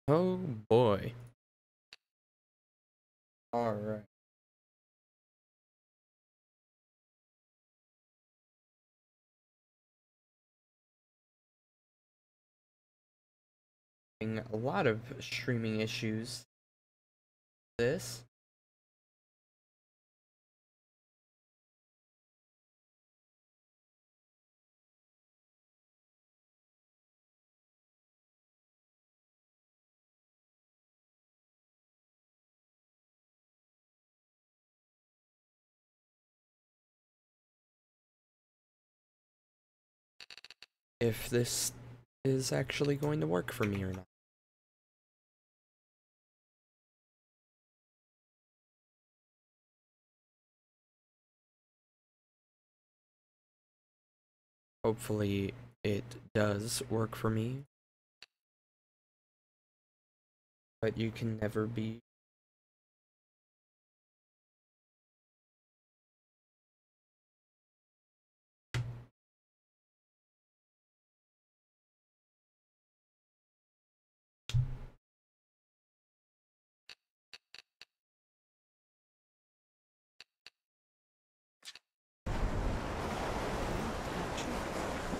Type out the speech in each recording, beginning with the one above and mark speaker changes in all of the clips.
Speaker 1: Oh boy. Alright. A lot of streaming issues. This. If this is actually going to work for me or not. Hopefully it does work for me. But you can never be.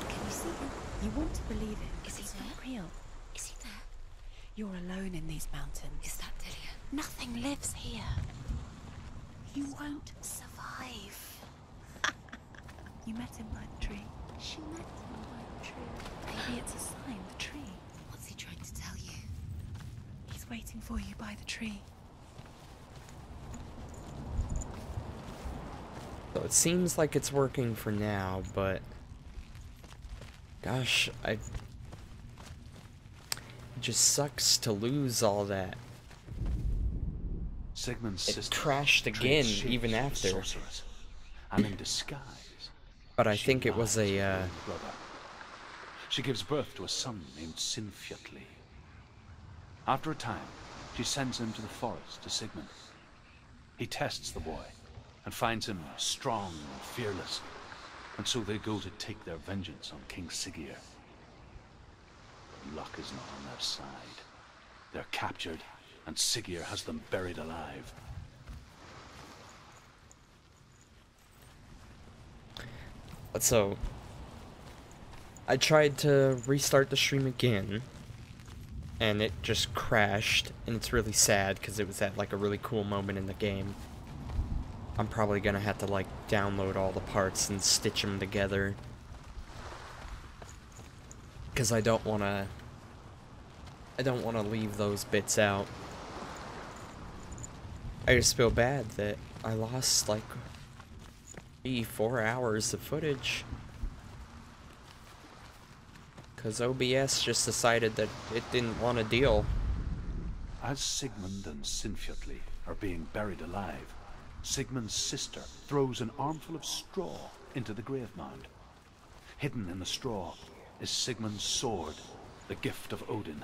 Speaker 2: Can you see him? You want to believe it. Is he not real?
Speaker 3: Is he there?
Speaker 2: You're alone in these mountains.
Speaker 3: Is that Delia?
Speaker 2: Nothing lives here. You won't survive. You met him by the tree.
Speaker 3: She met him by the tree.
Speaker 2: Maybe it's a sign, the tree.
Speaker 3: What's he trying to tell you?
Speaker 2: He's waiting for you by the tree.
Speaker 1: So it seems like it's working for now, but gosh, it just sucks to lose all that.
Speaker 4: Sigmund's
Speaker 1: It
Speaker 4: sister
Speaker 1: crashed again, even after.
Speaker 4: Sorceress, and in disguise.
Speaker 1: But I
Speaker 4: she
Speaker 1: think it was
Speaker 4: lies
Speaker 1: a
Speaker 4: to her own brother. She gives birth to a son named Sinfjotli. After a time, she sends him to the forest to Sigmund. He tests the boy and finds him strong and fearless, and so they go to take their vengeance on King Siggeir. Luck is not on their side. They're captured, and Siggeir has them buried alive.
Speaker 1: So I tried to restart the stream again, and it just crashed, and it's really sad because it was at like a really cool moment in the game. I'm probably gonna have to like download all the parts and stitch them together, because I don't wanna leave those bits out. I just feel bad that I lost like 4 hours of footage because OBS just decided that it didn't want to deal.
Speaker 4: As Sigmund and Sinfjotli are being buried alive, Sigmund's sister throws an armful of straw into the grave mound. Hidden in the straw is Sigmund's sword, the gift of Odin.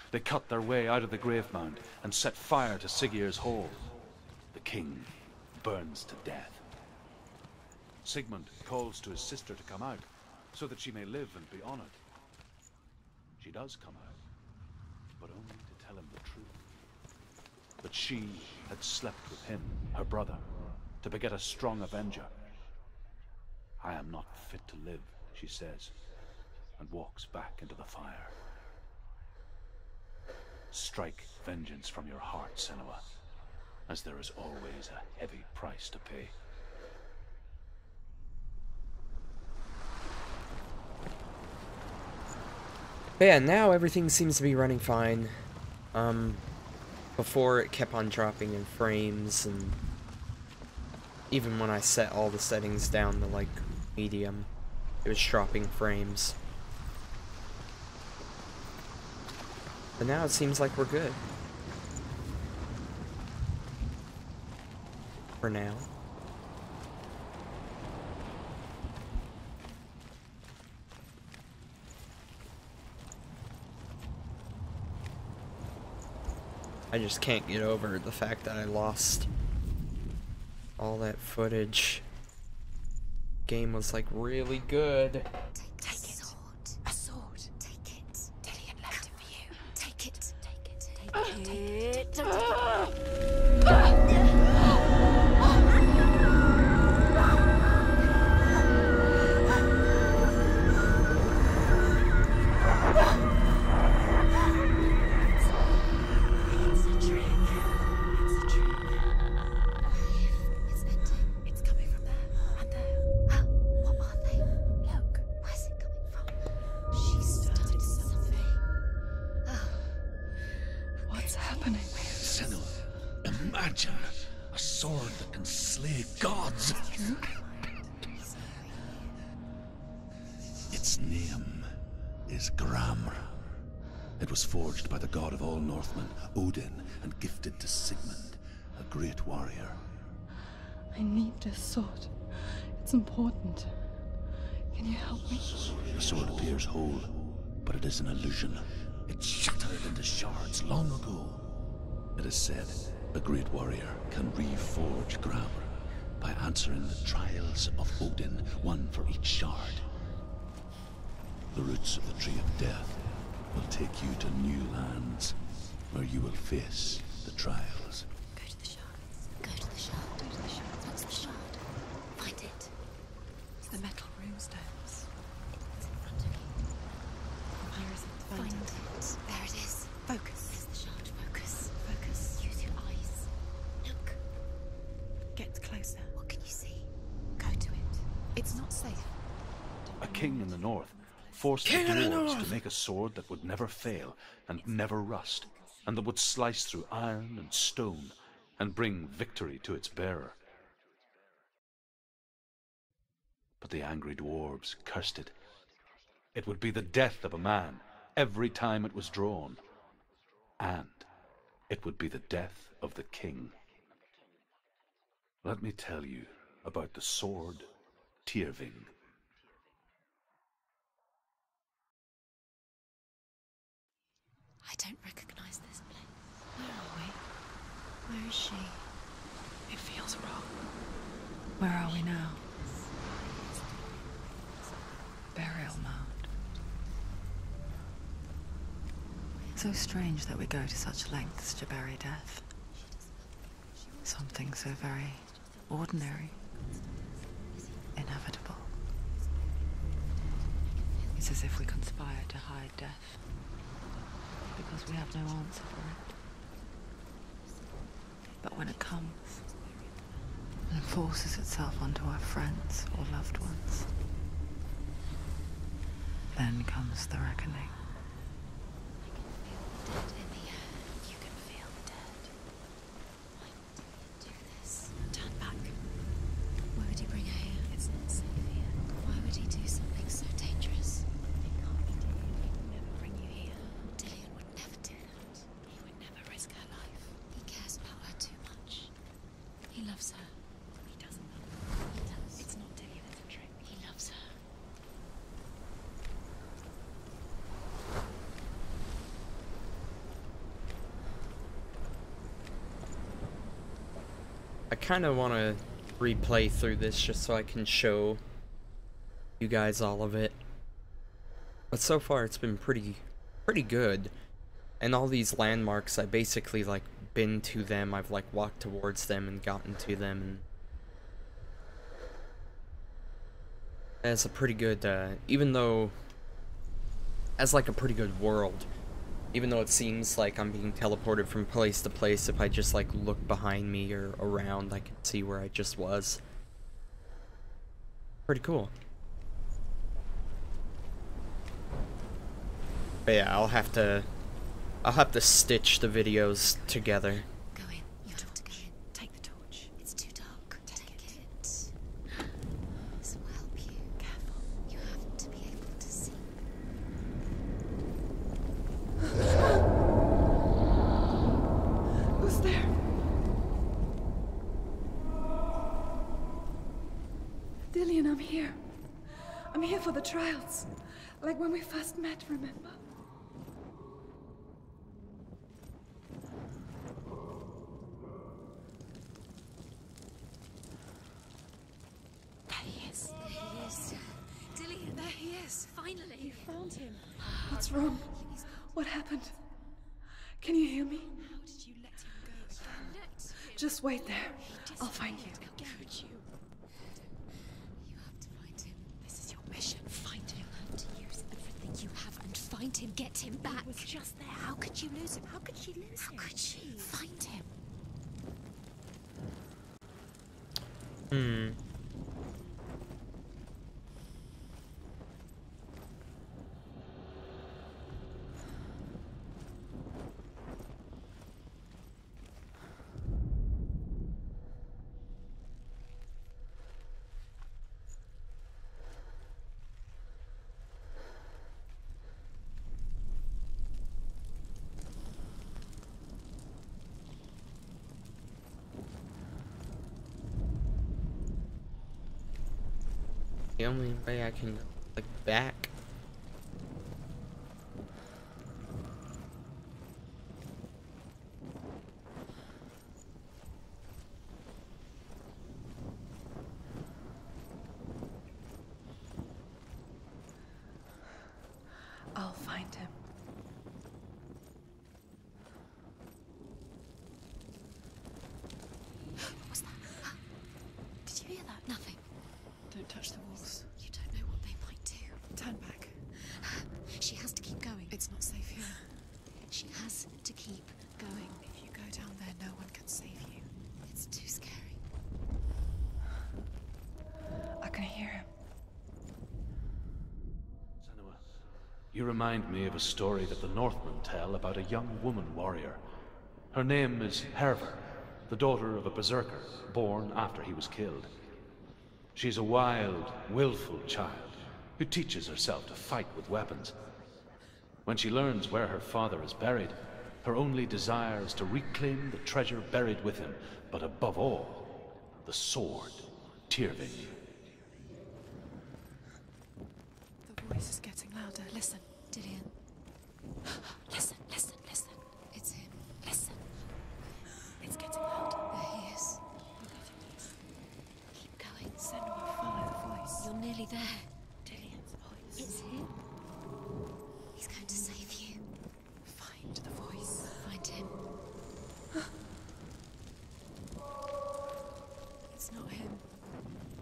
Speaker 4: They cut their way out of the grave mound and set fire to Siggeir's hall. The king burns to death. Sigmund calls to his sister to come out, so that she may live and be honored. She does come out, but only to tell him the truth. But she had slept with him, her brother, to beget a strong avenger. I am not fit to live, she says, and walks back into the fire. Strike vengeance from your heart, Senua, as there is always a heavy price to pay.
Speaker 1: But yeah, now everything seems to be running fine. Before it kept on dropping in frames, and even when I set all the settings down to like medium, it was dropping frames. But now it seems like we're good. For now. I just can't get over the fact that I lost all that footage. Game was like really good.
Speaker 3: Take it. Sword.
Speaker 2: A sword.
Speaker 3: Take it.
Speaker 2: Dillian left it for you.
Speaker 3: Take it
Speaker 2: Don't take it. Don't take
Speaker 3: It's a trick. It's a trick. It's ending.
Speaker 2: It's coming from there and there.
Speaker 3: Oh, what are they?
Speaker 2: Look.
Speaker 3: Where's it coming from?
Speaker 2: She started something.
Speaker 3: Oh,
Speaker 2: What's happening?
Speaker 5: Senua, imagine a sword that can slay gods. Its name is Gramr. It was forged by the god of all Northmen, Odin, and gifted to Sigmund, a great warrior.
Speaker 6: I need this sword. It's important. Can you help me?
Speaker 5: The sword appears whole, but it is an illusion. It shattered into shards long ago. It is said a great warrior can reforge Gramr by answering the trials of Odin, one for each shard. The roots of the Tree of Death will take you to new lands, where you will face the trials.
Speaker 3: go to the shards. Go to the shard. Go to the shards. What's the shard? Find it.
Speaker 2: It's the metal runestones.
Speaker 3: It's in front of you.
Speaker 2: Where is it?
Speaker 3: Find it. There it is.
Speaker 2: Focus.
Speaker 3: There's the shard. Focus.
Speaker 2: Focus.
Speaker 3: Use your eyes. Look.
Speaker 2: Get closer.
Speaker 3: What can you see?
Speaker 2: Go to it. It's not safe.
Speaker 4: A king in the north forced the dwarves to make a sword that would never fail and never rust, and that would slice through iron and stone and bring victory to its bearer. But the angry dwarves cursed it. It would be the death of a man every time it was drawn, and it would be the death of the king. Let me tell you about the sword Tyrving.
Speaker 3: I don't recognize this place.
Speaker 2: Where are we?
Speaker 3: Where is she?
Speaker 2: It feels wrong. Where are we now? Burial mound. So strange that we go to such lengths to bury death. Something so very ordinary, inevitable. It's as if we conspire to hide death, because we have no answer for it. But when it comes and forces itself onto our friends or loved ones, then comes the reckoning.
Speaker 3: Dead in the air. You can feel the dead. Why would he do this?
Speaker 2: Turn back.
Speaker 3: Why would he bring her here?
Speaker 2: It's not safe here.
Speaker 3: Why would he do something so dangerous?
Speaker 2: It can't be Dillian. He would never bring you here.
Speaker 3: Dillian would never do that.
Speaker 2: He would never risk her life.
Speaker 3: He cares about her too much. He loves her.
Speaker 2: He doesn't love her.
Speaker 3: He does.
Speaker 2: It's not Dillian, it's a trick.
Speaker 3: He loves her.
Speaker 1: I kind of want to replay through this just so I can show you guys all of it. But so far it's been pretty good. And all these landmarks, I basically like been to them. I've like walked towards them and gotten to them. And it's a pretty good, even though as like a pretty good world. Even though it seems like I'm being teleported from place to place, if I just like look behind me or around, I can see where I just was. Pretty cool. But yeah, I'll have to stitch the videos together.
Speaker 3: Go in. You have to go in.
Speaker 2: Take the torch.
Speaker 3: It's too dark. Take it. This will help you.
Speaker 2: Careful.
Speaker 3: You have to be able to see.
Speaker 6: Who's there? Dillian, I'm here. I'm here for the trials. Like when we first met, remember?
Speaker 2: There he is.
Speaker 3: There he is. Dillian.
Speaker 2: There he is.
Speaker 3: Finally.
Speaker 6: Found him. What's wrong? What happened? Can you hear me?
Speaker 3: How did you let him go? Let him.
Speaker 6: Just wait there. I'll find you.
Speaker 3: How could you? You have to find him. This is your mission. Find him. You have to use everything you have and find him. Get him back. He was just there. How could you lose him? How could she lose him? How could she? Find him.
Speaker 1: The only way I can, like, back.
Speaker 6: I'll find him.
Speaker 3: What was that? Did you hear that? Nothing.
Speaker 6: Don't touch the walls.
Speaker 3: You don't know what they might do.
Speaker 6: Turn back.
Speaker 3: She has to keep going.
Speaker 6: It's not safe here.
Speaker 3: She has to keep going.
Speaker 6: If you go down there, no one can save you.
Speaker 3: It's too scary.
Speaker 6: I can hear him.
Speaker 4: Senua, you remind me of a story that the Northmen tell about a young woman warrior. Her name is Herver, the daughter of a berserker, born after he was killed. She's a wild, willful child who teaches herself to fight with weapons. When she learns where her father is buried, her only desire is to reclaim the treasure buried with him, but above all, the sword, Tyrving.
Speaker 6: The voice is getting louder. Listen.
Speaker 3: Dillian. Listen, listen, listen. It's him. Listen.
Speaker 6: It's getting louder.
Speaker 3: There he is. Keep going.
Speaker 6: Senua, follow the voice.
Speaker 3: You're nearly there.
Speaker 6: Dillian's voice.
Speaker 3: It's him. He's going to save you.
Speaker 6: Find the voice.
Speaker 3: Find him. It's not him.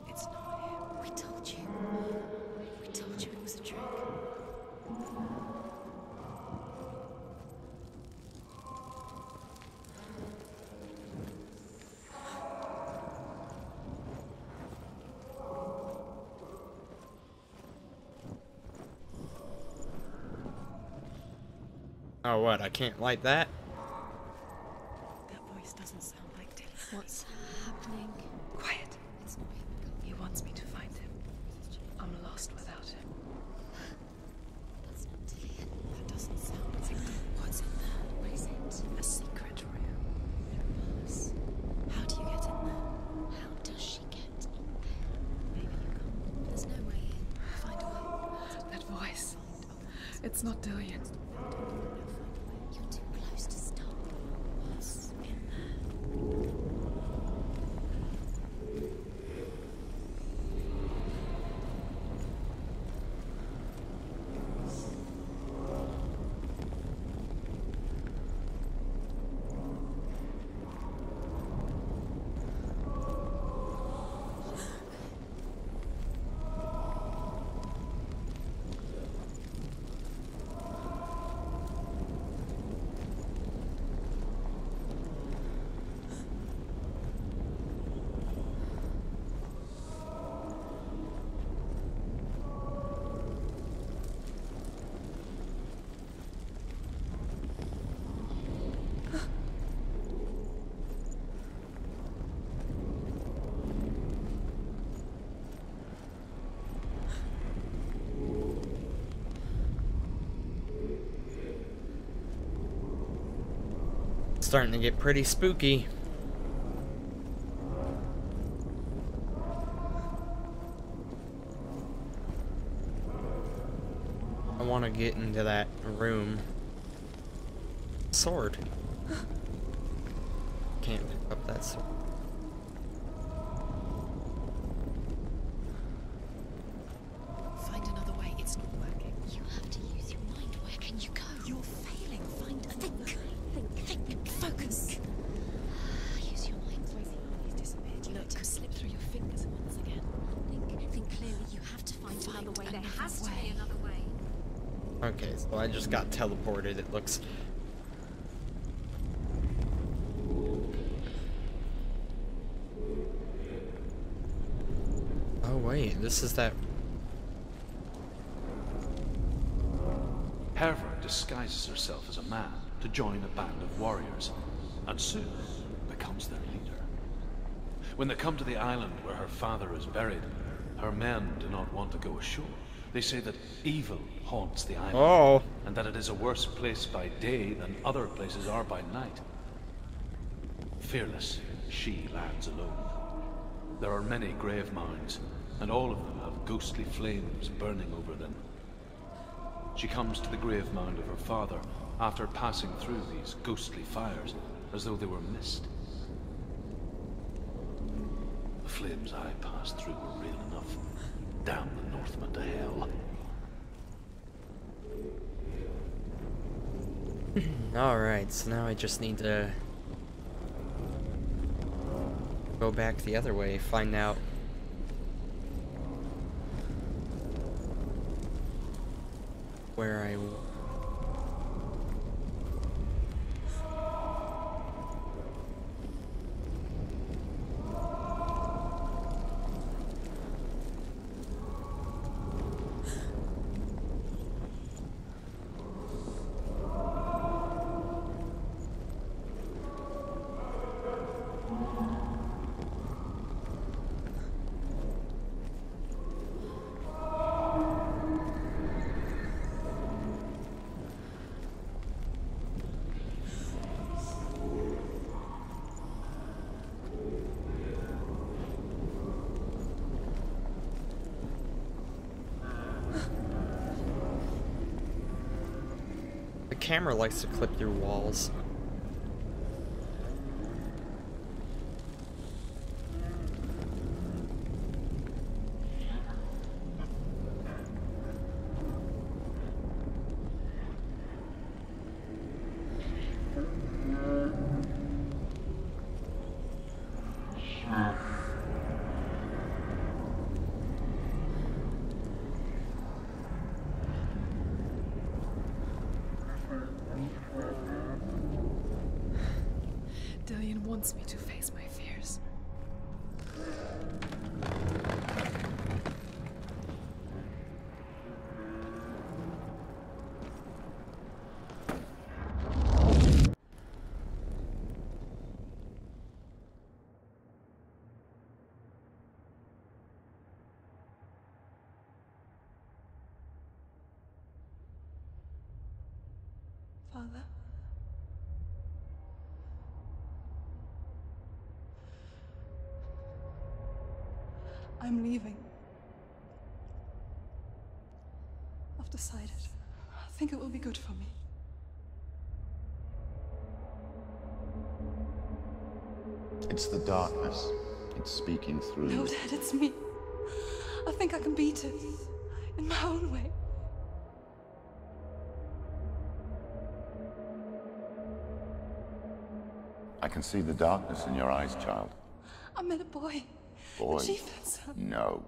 Speaker 6: It's not him.
Speaker 3: We told you. We told you it was a trick.
Speaker 1: Oh, what? I can't light that?
Speaker 6: That voice doesn't sound like Dillian.
Speaker 3: What's happening?
Speaker 6: Quiet.
Speaker 3: It's not him.
Speaker 6: He wants me to find him. I'm lost without him.
Speaker 3: That's not Dillian.
Speaker 6: That doesn't sound like him. What's in there?
Speaker 3: What is it?
Speaker 6: A secret room. How do you get in there?
Speaker 3: How does she get in there? Maybe you can't. There's no way in. Find a way.
Speaker 6: That voice. It's not Dillian.
Speaker 3: You're too close to stop.
Speaker 6: What's in there?
Speaker 1: Starting to get pretty spooky. I want to get into that room. Sword. Can't pick up that sword.
Speaker 6: Find another way. It's not working.
Speaker 3: You have to use your mind. Where can you go?
Speaker 6: You're failing. Find another way.
Speaker 3: Think.
Speaker 1: Okay, so I just got teleported, it looks. Oh wait, this is that.
Speaker 4: Hervor disguises herself as a man to join a band of warriors, and soon becomes their leader. When they come to the island where her father is buried, her men do not want to go ashore. They say that evil haunts the island,
Speaker 1: Oh.
Speaker 4: and that it is a worse place by day than other places are by night. Fearless, she lands alone. There are many grave mounds, and all of them have ghostly flames burning over them. She comes to the grave mound of her father after passing through these ghostly fires, as though they were mist. The flames I passed through were real enough. Damn the Northmen to hell.
Speaker 1: Alright, so now I just need to go back the other way, find out where I will. The camera likes to clip through walls.
Speaker 6: Dillion wants me to face my fears. Father? I'm leaving. I've decided. I think it will be good for me.
Speaker 5: It's the darkness. It's speaking through
Speaker 6: No,
Speaker 5: you.
Speaker 6: Dad, it's me. I think I can beat it. In my own way.
Speaker 5: I can see the darkness in your eyes, child.
Speaker 6: I met a boy.
Speaker 5: Boy.
Speaker 6: The chieftain's son.
Speaker 5: No.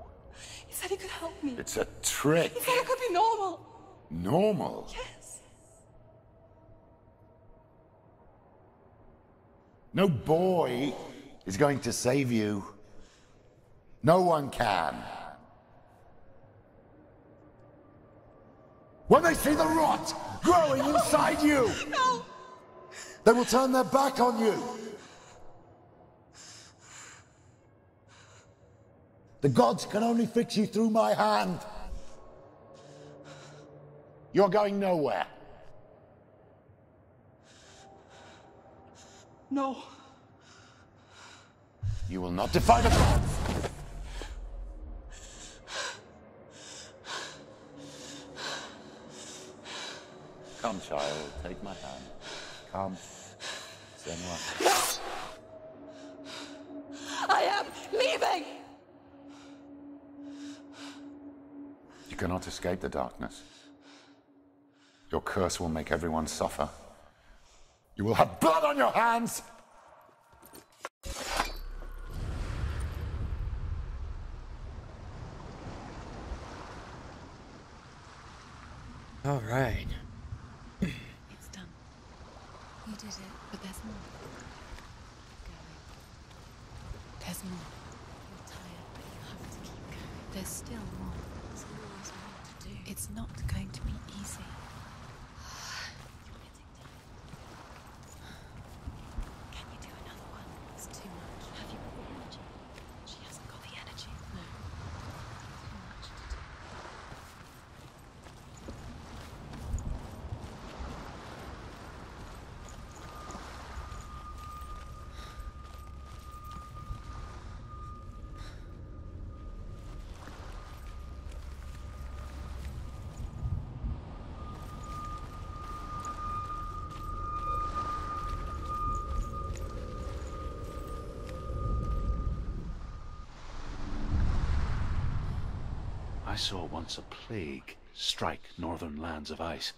Speaker 6: He said he could help me.
Speaker 5: It's a trick.
Speaker 6: He said I could be normal.
Speaker 5: Normal.
Speaker 6: Yes.
Speaker 5: No boy is going to save you. No one can. When they see the rot growing inside you,
Speaker 6: No!
Speaker 5: they will turn their back on you. The gods can only fix you through my hand. You're going nowhere.
Speaker 6: No.
Speaker 5: You will not defy the gods. Come, child, take my hand. Come. Senua.
Speaker 6: I am leaving!
Speaker 5: You cannot escape the darkness. Your curse will make everyone suffer. You will have blood on your hands!
Speaker 1: Alright.
Speaker 2: It's done.
Speaker 3: You did it.
Speaker 2: But there's more.
Speaker 3: Going.
Speaker 2: There's more.
Speaker 3: You're tired, but you have to keep going.
Speaker 2: There's still more.
Speaker 3: There's always more to do.
Speaker 2: It's not going to be easy.
Speaker 3: You're getting tired.
Speaker 2: Can you do another one?
Speaker 3: It's too much. Have you got the energy?
Speaker 2: She hasn't got the energy.
Speaker 3: No. Too much to do.
Speaker 4: I saw once a plague strike northern lands of ice.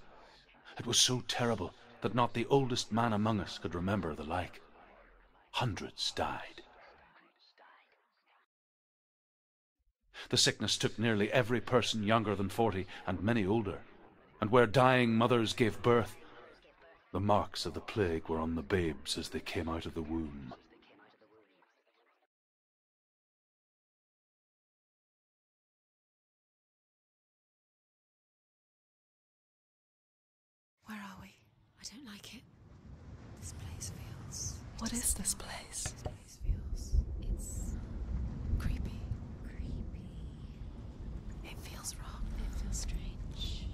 Speaker 4: It was so terrible that not the oldest man among us could remember the like. Hundreds died. The sickness took nearly every person younger than 40 and many older. And where dying mothers gave birth, the marks of the plague were on the babes as they came out of the womb.
Speaker 2: Where are we?
Speaker 3: I don't like it. This place feels...
Speaker 2: What is this place?
Speaker 3: This place feels... It's
Speaker 2: Creepy.
Speaker 3: creepy.
Speaker 2: It feels wrong.
Speaker 3: It feels strange.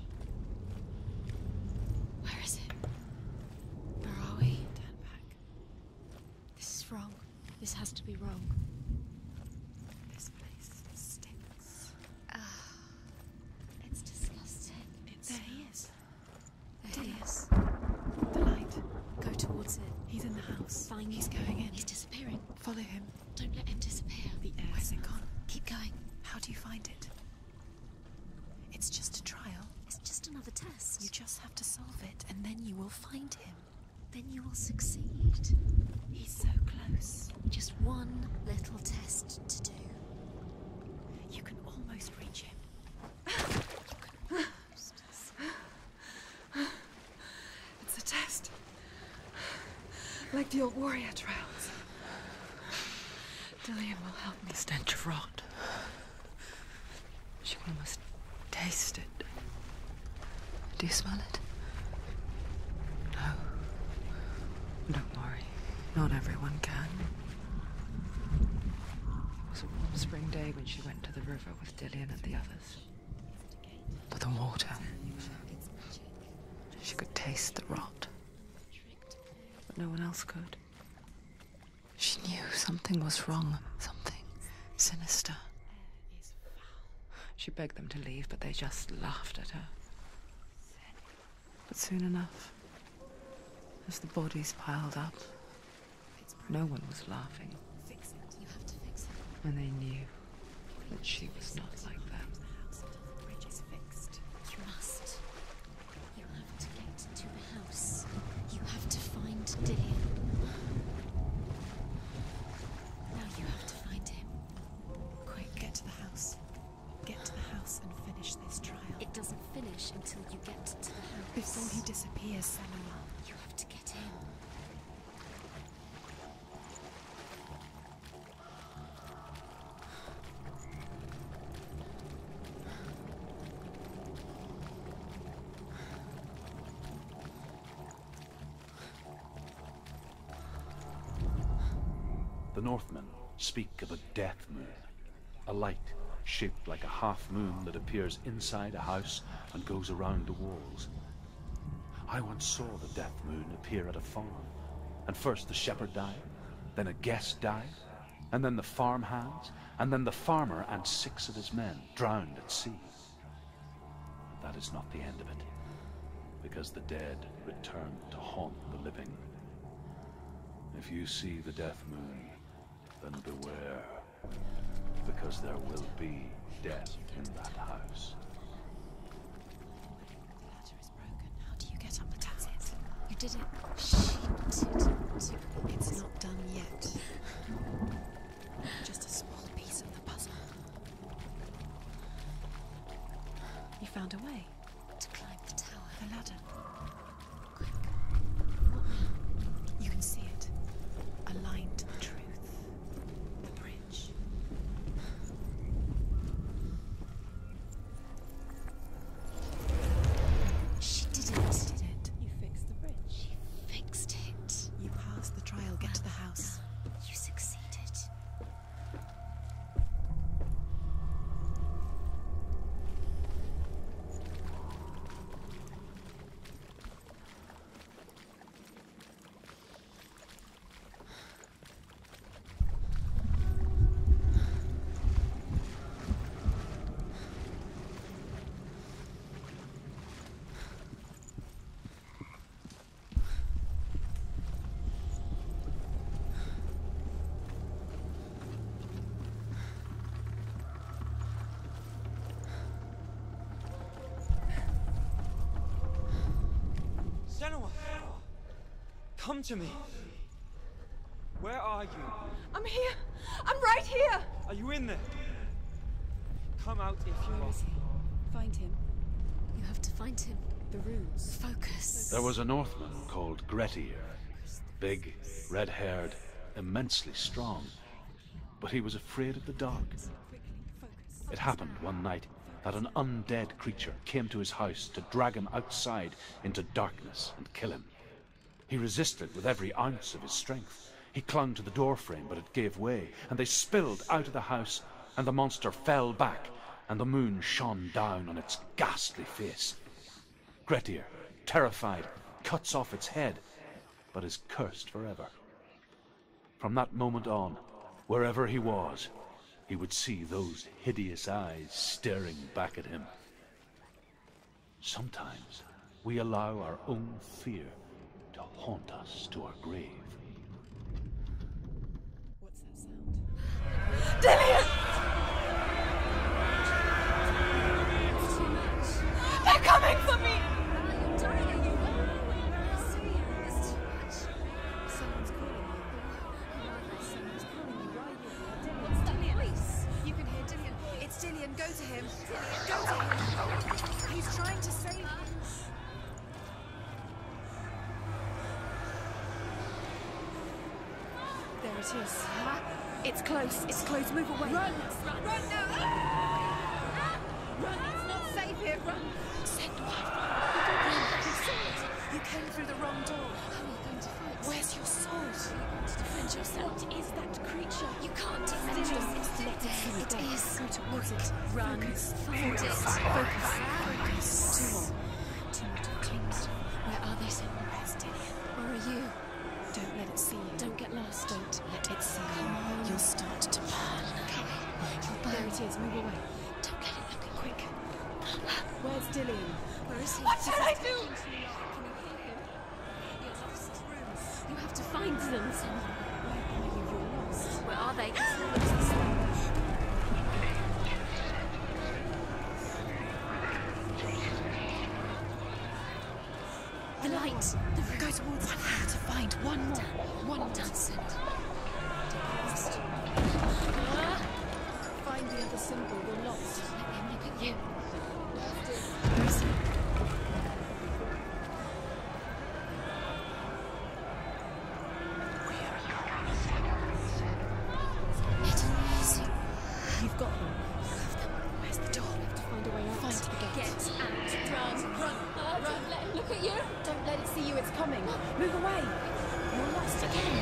Speaker 3: Where is it? Where are we?
Speaker 2: Turn back.
Speaker 3: This is wrong. This has to be wrong.
Speaker 2: This place stinks.
Speaker 3: It's disgusting.
Speaker 2: There he is.
Speaker 3: There he is.
Speaker 2: The light.
Speaker 3: Go towards it.
Speaker 2: He's in the house.
Speaker 3: Find
Speaker 2: He's
Speaker 3: him.
Speaker 2: going in.
Speaker 3: He's disappearing.
Speaker 2: Follow him.
Speaker 3: Don't let him disappear.
Speaker 2: The air. Where's it gone?
Speaker 3: Keep going.
Speaker 2: How do you find it? It's just a trial.
Speaker 3: It's just another test.
Speaker 2: You just have to solve it, and then you will find him.
Speaker 3: Then you will succeed.
Speaker 2: He's so close.
Speaker 3: Just one little test to do.
Speaker 2: You can almost reach him. It's a test. Like the old warrior trials. Dillian will help me.
Speaker 6: The stench of rot. She can almost taste it. Do you smell it? No. Don't worry. Not everyone can. It was a warm spring day when she went to the river with Dillian and the others. But the water. She could taste the rot. But no one else could. She knew something was wrong. Something sinister. She begged them to leave, but they just laughed at her. But soon enough, as the bodies piled up, no one was laughing.
Speaker 3: Fix it. You have to fix it.
Speaker 6: And they knew that she was not like them.
Speaker 2: The bridge is fixed.
Speaker 3: You must. You have to get to the house. You have to find Dillian. Now you have to find him.
Speaker 2: Quick, get to the house. Get to the house and finish this trial.
Speaker 3: It doesn't finish until you get to the house.
Speaker 2: Before he disappears, Senua.
Speaker 3: You have to get in.
Speaker 4: The Northmen speak of a death moon, a light shaped like a half moon that appears inside a house and goes around the walls. I once saw the death moon appear at a farm, and first the shepherd died, then a guest died, and then the farm hands, and then the farmer and 6 of his men drowned at sea. But that is not the end of it, because the dead return to haunt the living. If you see the death moon, then beware, because there will be death in that house.
Speaker 2: The ladder is broken. How do you get up the towers?
Speaker 3: You did it. She didn't.
Speaker 2: It's not done yet. Just a small piece of the puzzle. You found a way.
Speaker 3: To climb the tower.
Speaker 2: The ladder. Quick. What now? You can see it. Aligned to the truth. The bridge.
Speaker 3: She did it.
Speaker 2: You fixed the bridge.
Speaker 3: She fixed it.
Speaker 2: You passed the trial. Get to the house.
Speaker 3: You succeeded.
Speaker 7: Senua! Come to me! Where are you?
Speaker 2: I'm here. I'm right here.
Speaker 7: Are you in there? Come out if you
Speaker 2: Where
Speaker 7: are.
Speaker 2: is he? Find him.
Speaker 3: You have to find him.
Speaker 2: The runes.
Speaker 3: Focus.
Speaker 4: There was a Northman called Grettir. Big, red-haired, immensely strong. But he was afraid of the dark. It happened one night that an undead creature came to his house to drag him outside into darkness and kill him. He resisted with every ounce of his strength. He clung to the doorframe, but it gave way, and they spilled out of the house, and the monster fell back, and the moon shone down on its ghastly face. Grettir, terrified, cuts off its head, but is cursed forever. From that moment on, wherever he was, he would see those hideous eyes staring back at him. Sometimes we allow our own fear to haunt us to our grave.
Speaker 2: What's that sound? Dillian! They're coming for me!
Speaker 3: You're dying, are you? It's too much.
Speaker 2: Someone's calling you. Someone's calling you. Why are you here?
Speaker 3: What's that voice?
Speaker 2: You can hear Dillian. It's Dillian. Go to him. Go to him. He's trying to save you. There it is. It's close. It's close. Move away. Run! Run now! Run! It's not safe here. Run! Senua! You came through the wrong door.
Speaker 3: How are you going to fight?
Speaker 2: Where's your sword?
Speaker 3: How are you going to defend yourself?
Speaker 2: What is that creature?
Speaker 3: You can't defend yourself. It is.
Speaker 2: Go towards it. Run.
Speaker 3: Find it.
Speaker 2: Focus. Focus. Two more. Two more.
Speaker 3: Where are they, Senua?
Speaker 2: Where's Dillian?
Speaker 3: Where are you?
Speaker 2: Don't let it see you.
Speaker 3: Don't get lost.
Speaker 2: Don't let it see you. You'll start to burn.
Speaker 3: You'll burn.
Speaker 2: There it is. Move away.
Speaker 3: Don't let it look at you.
Speaker 2: Quick. Where's Dillian?
Speaker 3: Where is he?
Speaker 2: What did I do?
Speaker 3: Can you hear him? You're lost. You have to find them, Senua.
Speaker 2: Where are you? You're lost.
Speaker 3: Where are they? The light. The room.
Speaker 2: Go towards one. Have to find one more. One more.
Speaker 3: Dancing.
Speaker 2: Find the other symbol. You're lost.
Speaker 3: Let him look at you.
Speaker 2: Where is he? You've got them. Where's the door? We have to find a way out. Find the gate.
Speaker 3: Get out. Run. Run. Don't let him look at you.
Speaker 2: Don't let it see you. It's coming. Move away. You're lost again.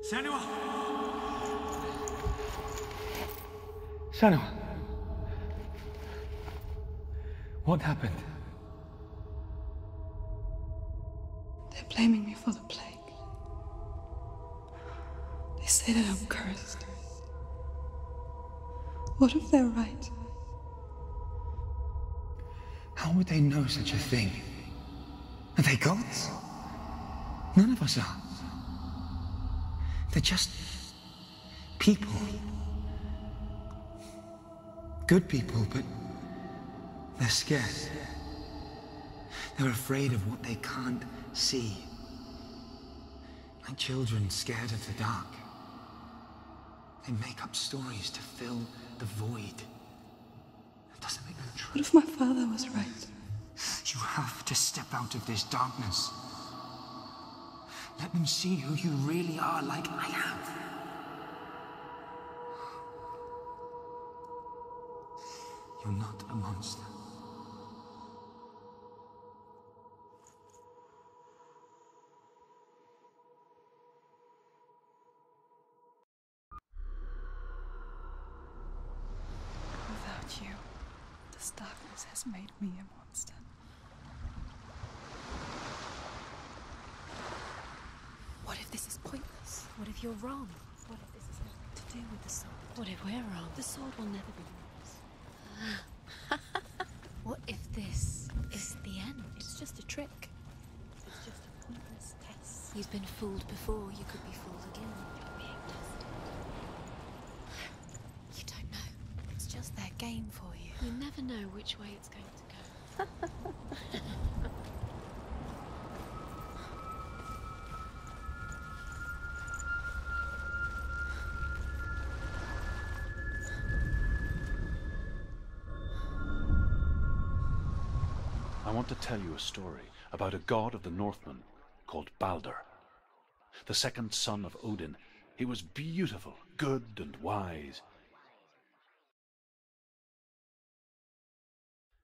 Speaker 7: Senua!
Speaker 8: Senua! What happened?
Speaker 9: They're blaming me for the plague. They say say that I'm cursed? What if they're right?
Speaker 8: How would they know such a thing? Are they gods? None of us are. They're just people. Good people, but they're scared. They're afraid of what they can't see. Like children scared of the dark. They make up stories to fill the void. That doesn't make them true.
Speaker 9: What if my father was right?
Speaker 8: You have to step out of this darkness. Let them see who you really are, like I have. You're not a monster.
Speaker 9: Without you, this darkness has made me a monster.
Speaker 3: What if this is pointless? What if you're wrong? What if this has nothing to do with the sword? What if we're wrong? The sword will never be yours. What if this is the end? It's just a trick. It's just a pointless test. You've been fooled before. You could be fooled again. You're being tested. You don't know. It's just their game for you. You never know which way it's going to go.
Speaker 4: I want to tell you a story about a god of the Northmen called Balder. The second son of Odin. He was beautiful, good and wise.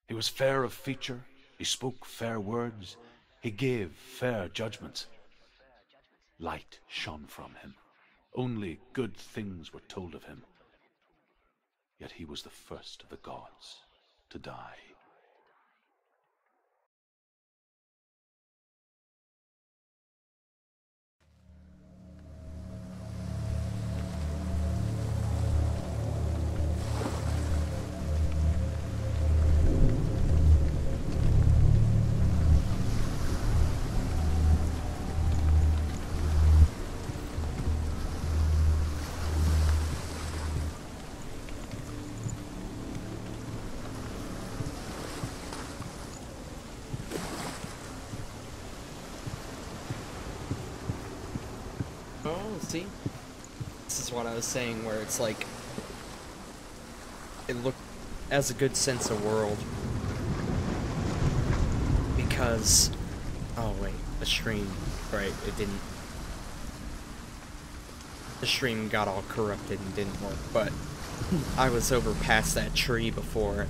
Speaker 4: He was fair of feature, he spoke fair words, he gave fair judgments. Light shone from him. Only good things were told of him. Yet he was the first of the gods to die.
Speaker 1: Oh, see? This is what I was saying, where it's like, it has a good sense of world. Because, oh wait, the stream, right, it didn't, the stream got all corrupted and didn't work, but I was over past that tree before,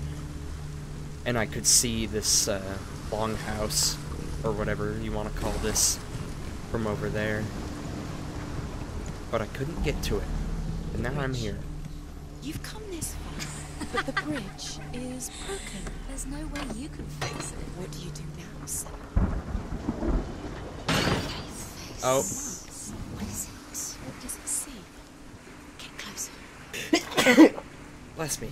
Speaker 1: and I could see this, longhouse, or whatever you want to call this, from over there. But I couldn't get to it, and now I'm here.
Speaker 3: You've come this far, but the bridge is broken. There's no way you can fix it. What do you do now, Senua? Face.
Speaker 1: Oh.
Speaker 3: What is it? What does it see? Get closer.
Speaker 1: Bless me.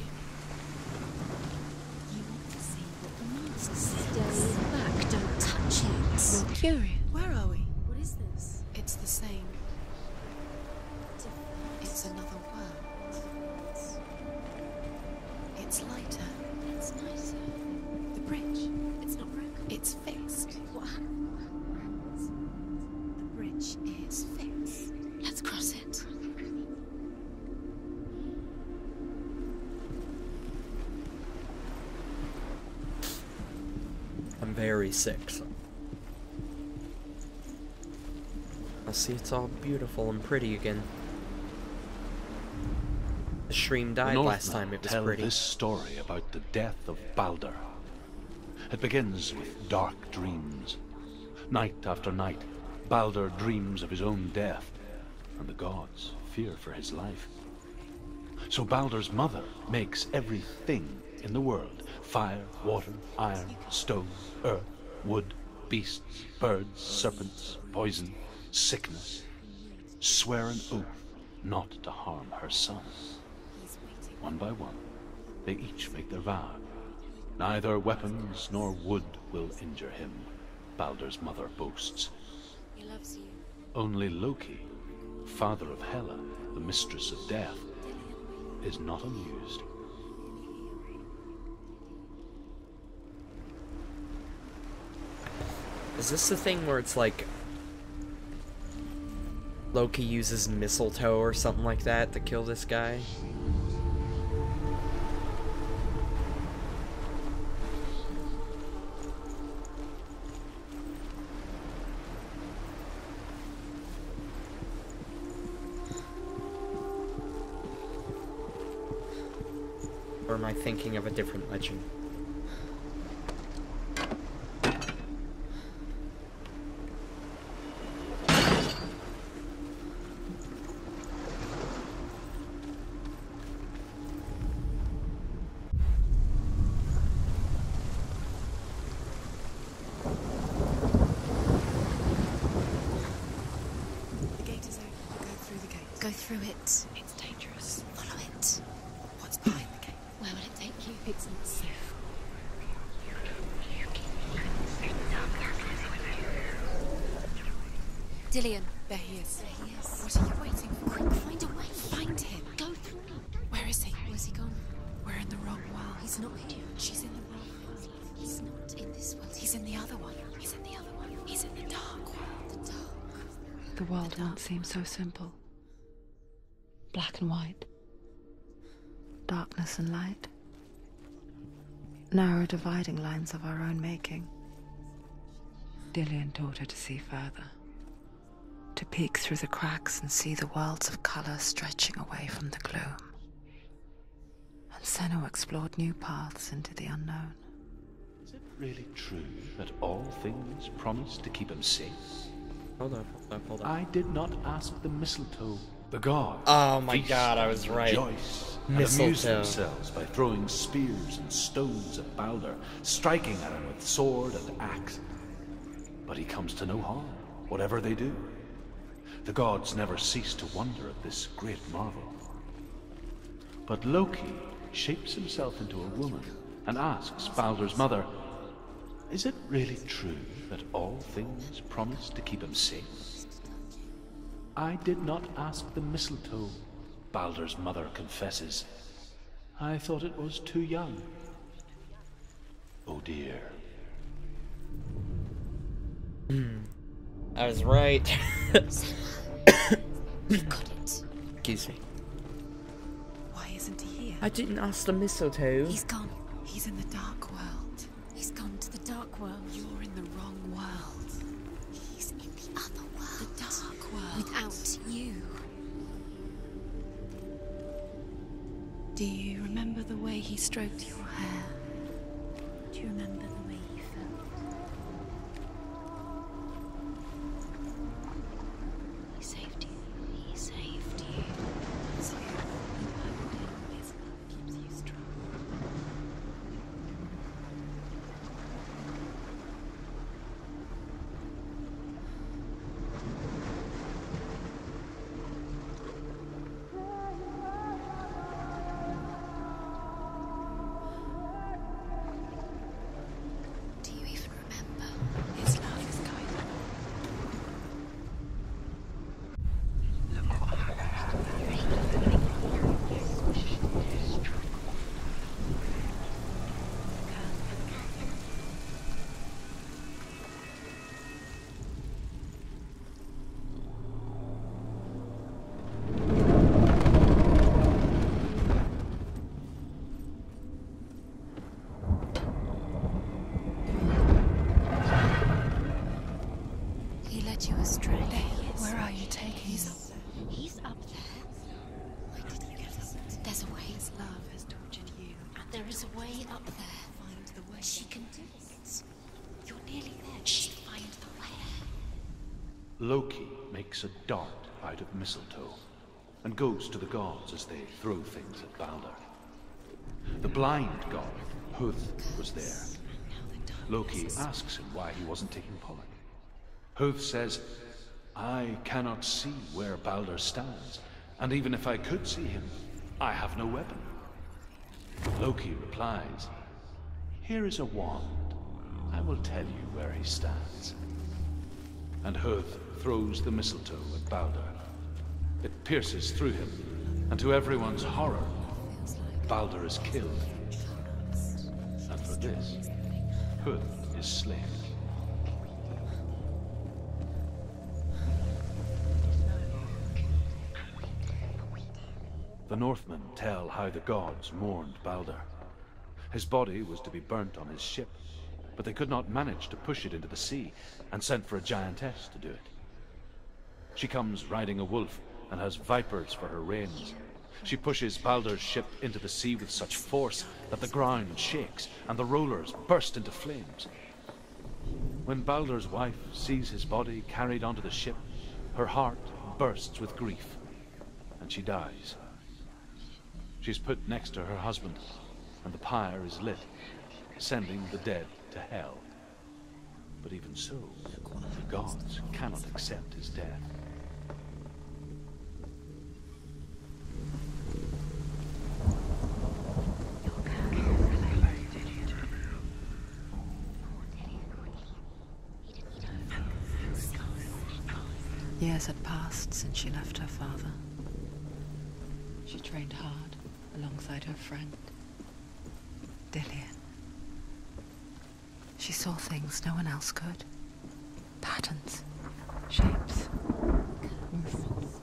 Speaker 3: You want to see what the monster sees. Stay back, don't touch it. You're curious. Where are we? What is this? It's the same. It's another world. It's lighter. It's nicer. The bridge. It's not broken. It's fixed. What happens? The bridge is fixed. Let's cross it.
Speaker 1: I'm very sick, so. I'll see it's all beautiful and pretty again. The stream died last time, it was
Speaker 4: tell
Speaker 1: pretty.
Speaker 4: This story about the death of Balder. It begins with dark dreams. Night after night, Balder dreams of his own death, and the gods fear for his life. So Balder's mother makes everything in the world: fire, water, iron, stone, earth, wood, beasts, birds, serpents, poison, sickness. Swear an oath not to harm her son. One by one, they each make their vow. Neither weapons nor wood will injure him, Baldur's mother boasts.
Speaker 3: He loves you.
Speaker 4: Only Loki, father of Hela, the mistress of death, is not amused.
Speaker 1: Is this the thing where it's like Loki uses mistletoe or something like that to kill this guy? Or am I thinking of a different legend?
Speaker 9: The gate is open. Go through the gate.
Speaker 3: Go through it.
Speaker 9: It's dangerous.
Speaker 3: Follow it.
Speaker 9: What's behind the gate?
Speaker 3: Where will it take you? It's not safe. Dillion.
Speaker 9: There he is.
Speaker 3: There he is.
Speaker 9: What are you waiting for?
Speaker 3: Quick, find a way.
Speaker 9: Find him.
Speaker 3: Go through.
Speaker 9: Where is he?
Speaker 3: Where's he gone?
Speaker 9: We're in the wrong world.
Speaker 3: He's not here.
Speaker 9: She's in the wrong world.
Speaker 3: He's not in this world.
Speaker 9: He's in the other one. He's in the other one. He's in the dark world.
Speaker 3: The dark.
Speaker 6: The world once seemed so simple. Black and white. Darkness and light. Narrow dividing lines of our own making. Dillion taught her to see further. To peek through the cracks and see the worlds of color stretching away from the gloom. And Senua explored new paths into the unknown.
Speaker 4: Is it really true that all things promise to keep him safe?
Speaker 1: Hold up.
Speaker 4: I did not ask the mistletoe. The gods.
Speaker 1: Oh my
Speaker 4: feast
Speaker 1: god, I was
Speaker 4: and
Speaker 1: right.
Speaker 4: Rejoice and
Speaker 1: Mistletoe.
Speaker 4: amuse themselves by throwing spears and stones at Baldur, striking at him with sword and axe. But he comes to no harm, whatever they do. The gods never cease to wonder at this great marvel. But Loki shapes himself into a woman and asks Baldur's mother, is it really true that all things promise to keep him safe? I did not ask the mistletoe, Baldur's mother confesses. I thought it was too young. Oh dear.
Speaker 1: I was right.
Speaker 3: We got it.
Speaker 1: Excuse me.
Speaker 9: Why isn't he here?
Speaker 1: I didn't ask the mistletoe.
Speaker 3: He's gone.
Speaker 9: He's in the dark world.
Speaker 3: He's gone to the dark world.
Speaker 9: You're in the wrong world.
Speaker 3: He's in the other world.
Speaker 9: The dark world.
Speaker 3: Without you.
Speaker 9: Do you remember the way he stroked your hair?
Speaker 3: Do you remember the way you felt? He saved you. He saved you.
Speaker 9: It's you. You hugged him. His love keeps you strong.
Speaker 3: Do you even remember?
Speaker 9: His love is kind.
Speaker 3: He led you astray.
Speaker 9: Where are you taking
Speaker 3: He's
Speaker 9: him?
Speaker 3: up there. He's up there. Why did you get us? There's a way.
Speaker 9: His love has tortured you.
Speaker 3: And there is a way up there.
Speaker 9: Find the way.
Speaker 3: She can do it. You're nearly there. Just find the way.
Speaker 4: Loki makes a dart out of mistletoe and goes to the gods as they throw things at Baldur. The blind god, Huth, was there. Loki asks him why he wasn't taking pollen. Huth says, I cannot see where Baldur stands, And even if I could see him, I have no weapon. Loki replies, "Here is a wand. I will tell you where he stands." And Höth throws the mistletoe at Balder. It pierces through him, and to everyone's horror, Balder is killed. And for this, Höth is slain. The Northmen tell how the gods mourned Balder. His body was to be burnt on his ship, but they could not manage to push it into the sea, and sent for a giantess to do it. She comes riding a wolf and has vipers for her reins. She pushes Balder's ship into the sea with such force that the ground shakes and the rollers burst into flames. When Balder's wife sees his body carried onto the ship, her heart bursts with grief, and she dies. She's put next to her husband, and the pyre is lit, sending the dead to hell. But even so, the gods cannot accept his death.
Speaker 6: Years had passed since she left her father. She trained hard alongside her friend, Dillian. She saw things no one else could. Patterns, shapes, movements.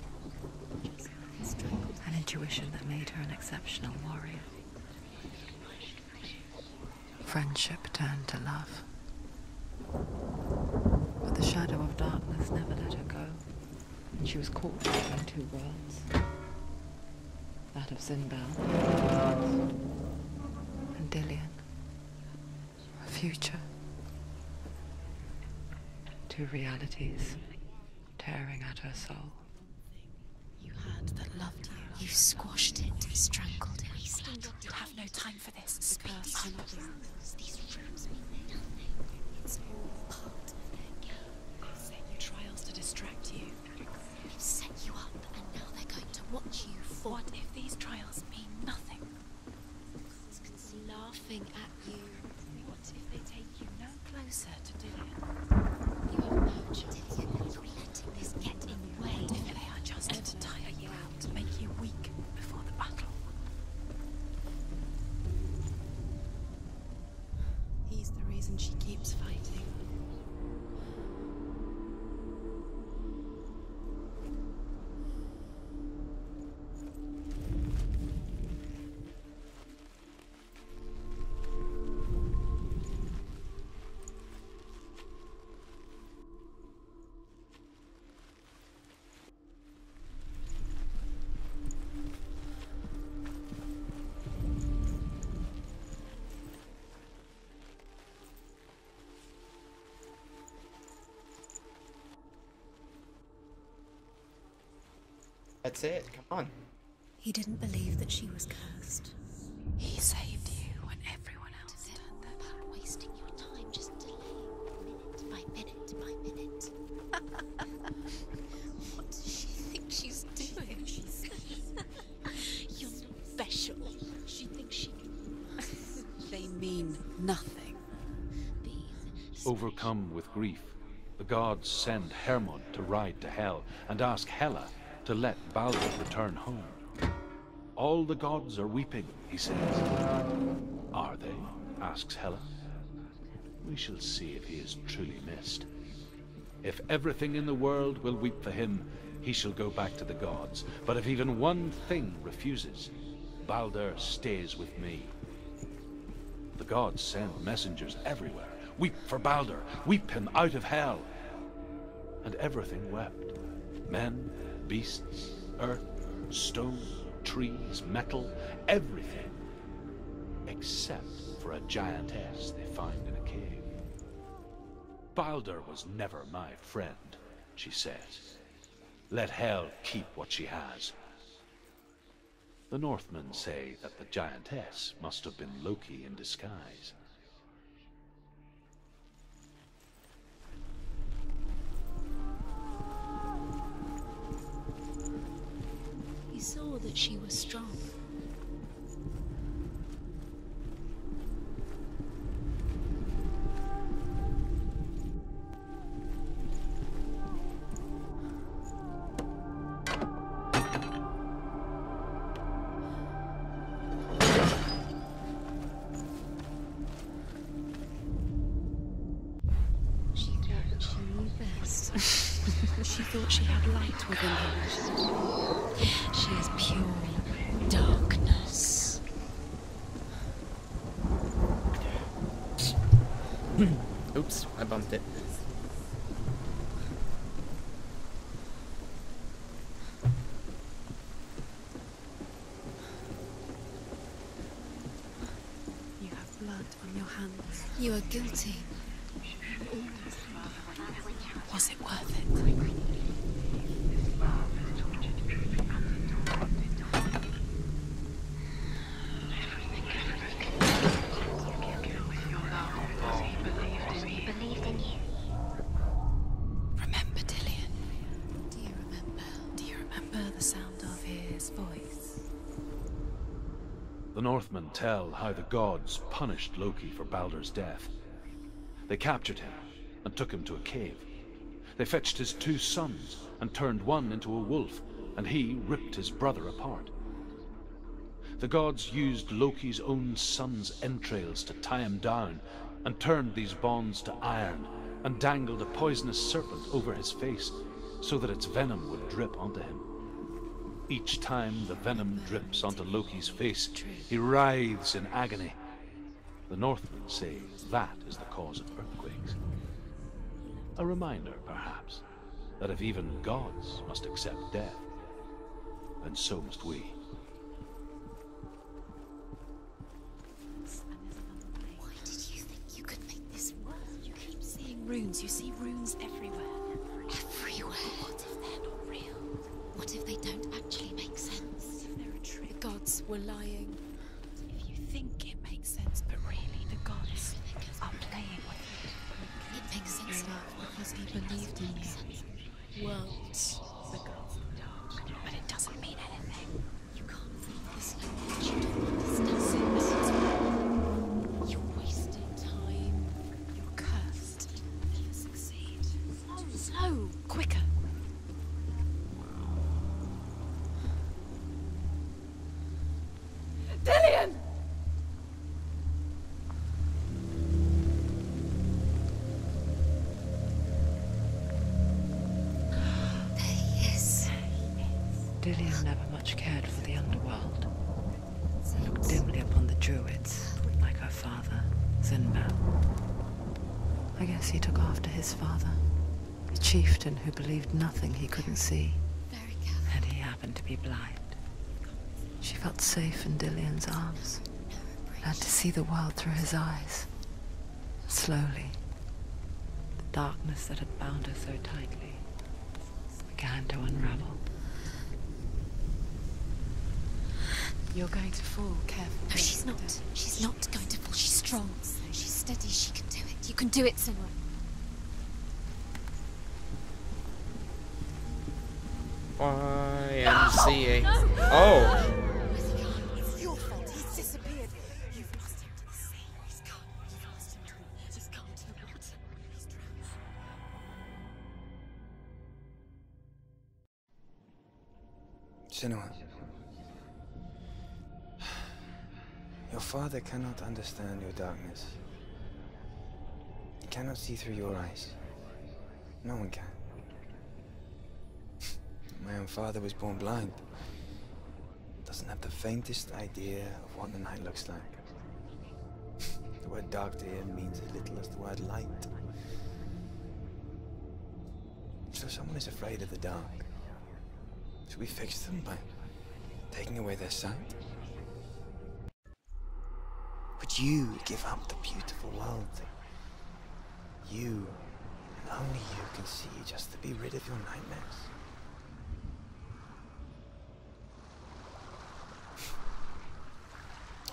Speaker 6: An intuition that made her an exceptional warrior. Friendship turned to love. But the shadow of darkness never let her go, and she was caught between two worlds. That of Sinbad and Dillian. A future. Two realities tearing at her soul.
Speaker 3: You had that loved you. You squashed it, strangled it. You have no time for this. Speak. These rooms mean nothing. It's all part of their game. They set you trials to distract you. They've set you up, and now they're going to watch you fall. What if these trials mean nothing? Laughing at you. What if they take you no closer to Dillian? You have no choice. Dillian is letting this get in the way. What if they are just to tire you out, to make you weak before the battle? He's the reason she keeps fighting.
Speaker 1: That's it, come on.
Speaker 3: He didn't believe that she was cursed. He saved you when everyone else turned their back. Wasting your time, just delaying minute by minute by minute. What does she think she's doing? You're not special. She thinks she can. They mean nothing.
Speaker 4: Overcome with grief, the gods send Hermod to ride to Hell and ask Hela to let Balder return home. All the gods are weeping, he says. Are they? Asks Hela. We shall see if he is truly missed. If everything in the world will weep for him, he shall go back to the gods. But if even one thing refuses, Balder stays with me. The gods send messengers everywhere. Weep for Balder, weep him out of Hell. And everything wept. Men, beasts, earth, stone, trees, metal, everything. Except for a giantess they find in a cave. Balder was never my friend, she says. Let Hel keep what she has. The Northmen say that the giantess must have been Loki in disguise.
Speaker 3: We saw that she was strong. She thought she knew best. She thought she had light within her. She is pure darkness.
Speaker 1: Oops, I bumped it.
Speaker 3: You have blood on your hands. You are guilty. Was it worth it? Remember Dillion? Do you remember? Do you remember the sound of his voice?
Speaker 4: The Northmen tell how the gods punished Loki for Baldur's death. They captured him and took him to a cave. They fetched his 2 sons and turned one into a wolf, and he ripped his brother apart. The gods used Loki's own son's entrails to tie him down, and turned these bonds to iron, and dangled a poisonous serpent over his face, so that its venom would drip onto him. Each time the venom drips onto Loki's face, he writhes in agony. The Northmen say that is the cause of earthquakes. A reminder, perhaps, that if even gods must accept death, then so must we.
Speaker 3: Why did you think you could make this work? You keep seeing runes. You see runes everywhere. Everywhere. What if they're not real? What if they don't actually make sense? What if they're a trick? The gods were lying. If you think it makes sense, but really the gods are playing with it. It makes sense because he believed in you. Worlds. The gods are dark, but it doesn't mean anything. You can't read this language. You don't understand it. You're wasting time. You're cursed. You'll never succeed. Slow, quicker.
Speaker 2: Dillion!
Speaker 3: There he is.
Speaker 6: Dillion never much cared for the underworld. Looked dimly upon the druids, like her father, Senua. I guess he took after his father, a chieftain who believed nothing he couldn't see.
Speaker 3: Very careful.
Speaker 6: And he happened to be blind. She felt safe in Dillion's arms, learned to see the world through his eyes. Slowly, the darkness that had bound her so tightly began to unravel.
Speaker 3: You're going to fall, careful. No, she's not. She's not going to fall. She's strong. She's steady. She can do it. You can do it, Senua.
Speaker 1: YMCA. Oh!
Speaker 2: It's your fault. He's disappeared. You've lost him to the sea. He's gone. You've lost him to the... He's gone to the water. He's drowned.
Speaker 8: Senua. Your father cannot understand your darkness. He cannot see through your eyes. No one can. My own father was born blind. Doesn't have the faintest idea of what the night looks like. The word dark to him means as little as the word light. So someone is afraid of the dark. Should we fix them by taking away their sight? Would you give up the beautiful world that you, and only you, can see just to be rid of your nightmares?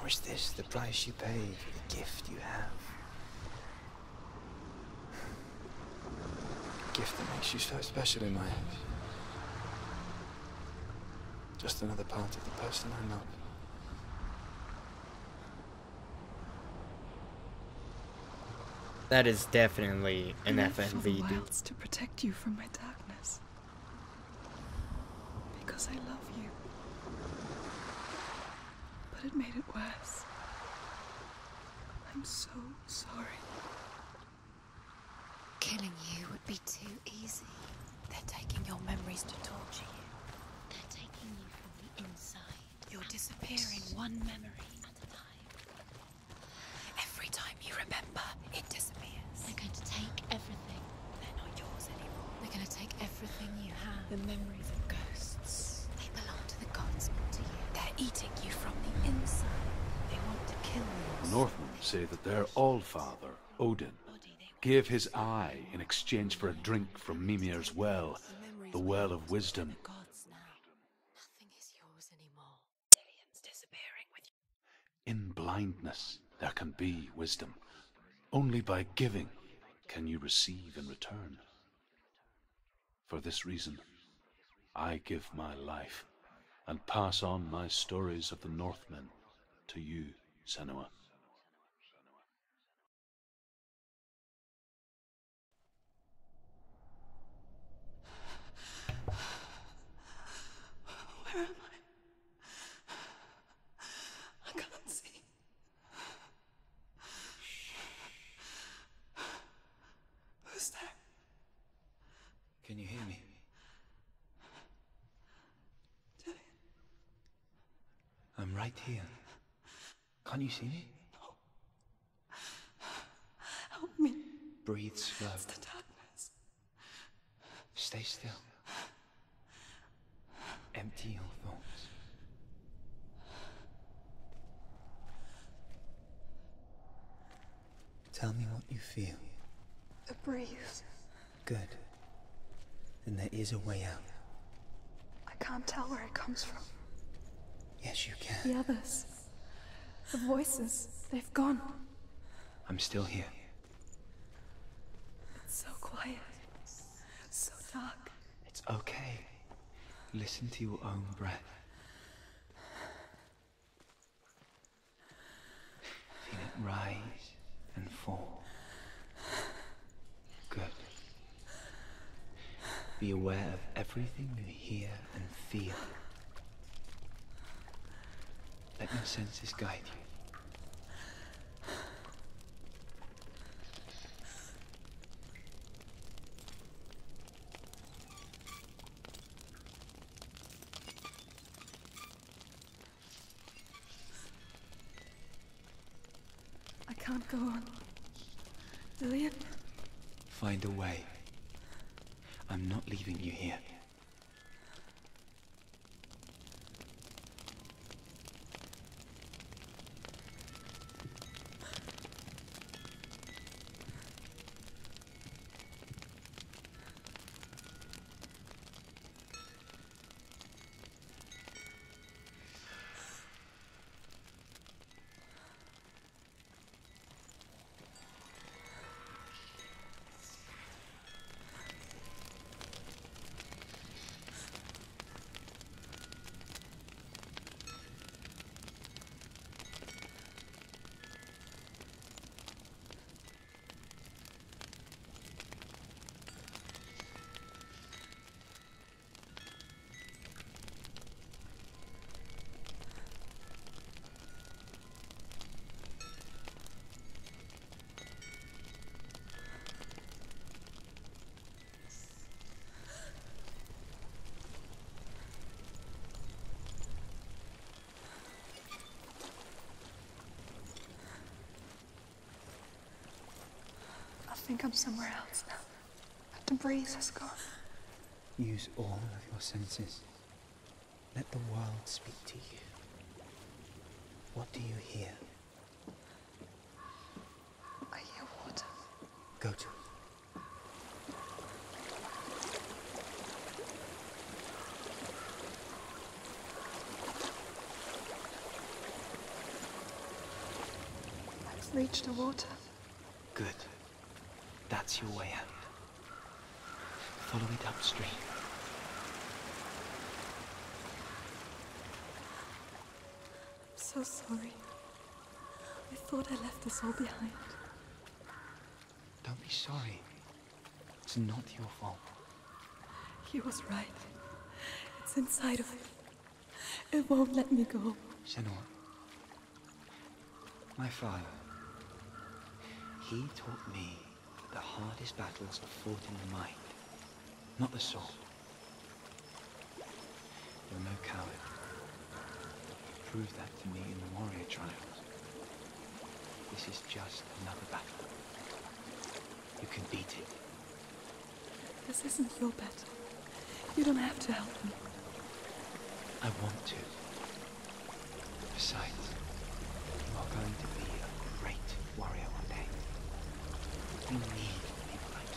Speaker 8: Or is this the price you pay for the gift you have? A gift that makes you so special in my eyes.
Speaker 10: Just another part of the person I love.
Speaker 1: That is definitely an
Speaker 9: I live for the
Speaker 1: FMV, dude.
Speaker 9: wilds to protect you from my darkness. Because I love you. But it made it worse. I'm so sorry.
Speaker 3: Killing you would be too easy. They're taking your memories to torture you. They're taking you from the inside. You're disappearing one memory at a time. Every time you remember, it disappears. They're going to take everything. They're not yours anymore. They're going to take everything you have. The memories of ghosts. They belong to the gods, not to you. They're eating you from the inside. They want to kill you.
Speaker 4: The Northmen say that their Allfather, Odin, gave his eye in exchange for a drink from Mimir's well, the well of wisdom.
Speaker 3: Nothing is yours anymore. Millions disappearing with you.
Speaker 4: In blindness, there can be wisdom. Only by giving can you receive in return. For this reason, I give my life and pass on my stories of the Northmen to you, Senua.
Speaker 9: Where am I? I can't see. Who's there?
Speaker 8: Can you hear me? I'm right here. Can't you see me?
Speaker 9: Help me.
Speaker 8: Breathe slow.
Speaker 9: It's the darkness.
Speaker 8: Stay still. Empty your thoughts. Tell me what you feel.
Speaker 9: The breeze.
Speaker 8: Good. Then there is a way out.
Speaker 9: I can't tell where it comes from.
Speaker 8: Yes, you can.
Speaker 9: The others. The voices. They've gone.
Speaker 8: I'm still here.
Speaker 9: It's so quiet. So dark.
Speaker 8: It's okay. Listen to your own breath. Feel it rise and fall. Good. Be aware of everything you hear and feel. Let your senses guide you.
Speaker 9: I can't go on. Lillian?
Speaker 8: Find a way. I'm not leaving you here.
Speaker 9: I think I'm somewhere else now. But the breeze has gone.
Speaker 8: Use all of your senses. Let the world speak to you. What do you hear?
Speaker 9: I hear water.
Speaker 8: Go to it.
Speaker 9: I've reached the water.
Speaker 8: Good. That's your way out. Follow it upstream.
Speaker 9: so sorry. I thought I left us all behind.
Speaker 10: Don't be sorry. It's not your fault.
Speaker 9: He was right. It's inside of him. It won't let me go.
Speaker 10: Senua, my father, he taught me that the hardest battles are fought in the mind, not the sword. You're no coward. You proved that to me in the warrior trials. This is just another battle. You can beat it.
Speaker 9: This isn't your battle. You don't have to help me.
Speaker 10: I want to. Besides, you are going to be a great warrior one day. We need people like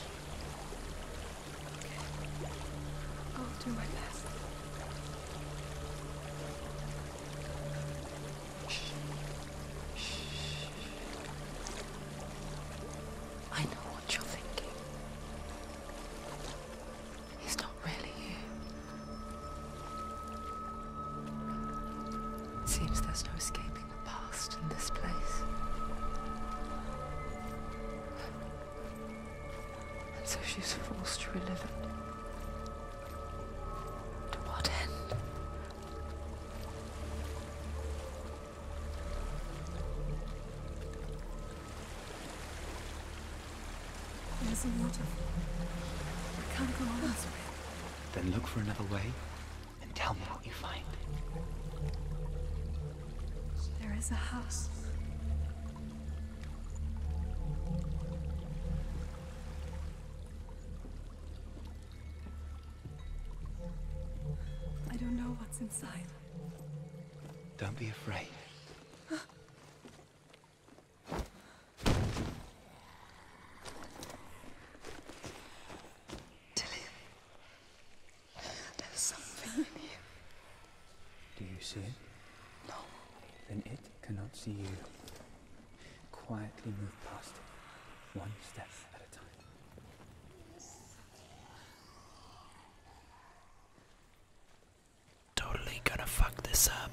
Speaker 10: you.
Speaker 9: I'll do my best.
Speaker 6: I know what you're thinking. He's not really here. Seems there's no escaping the past in this place. And so she's forced to relive it. To what end?
Speaker 9: There's a waterfall. I can't go on this way.
Speaker 10: Then look for another way and tell me what you find.
Speaker 9: There is a house. I don't know what's inside.
Speaker 10: Don't be afraid.
Speaker 9: There's something in here.
Speaker 10: Do you see it?
Speaker 9: No.
Speaker 10: Then it cannot see you. Quietly move past it, one step at a time.
Speaker 1: Totally gonna fuck this up.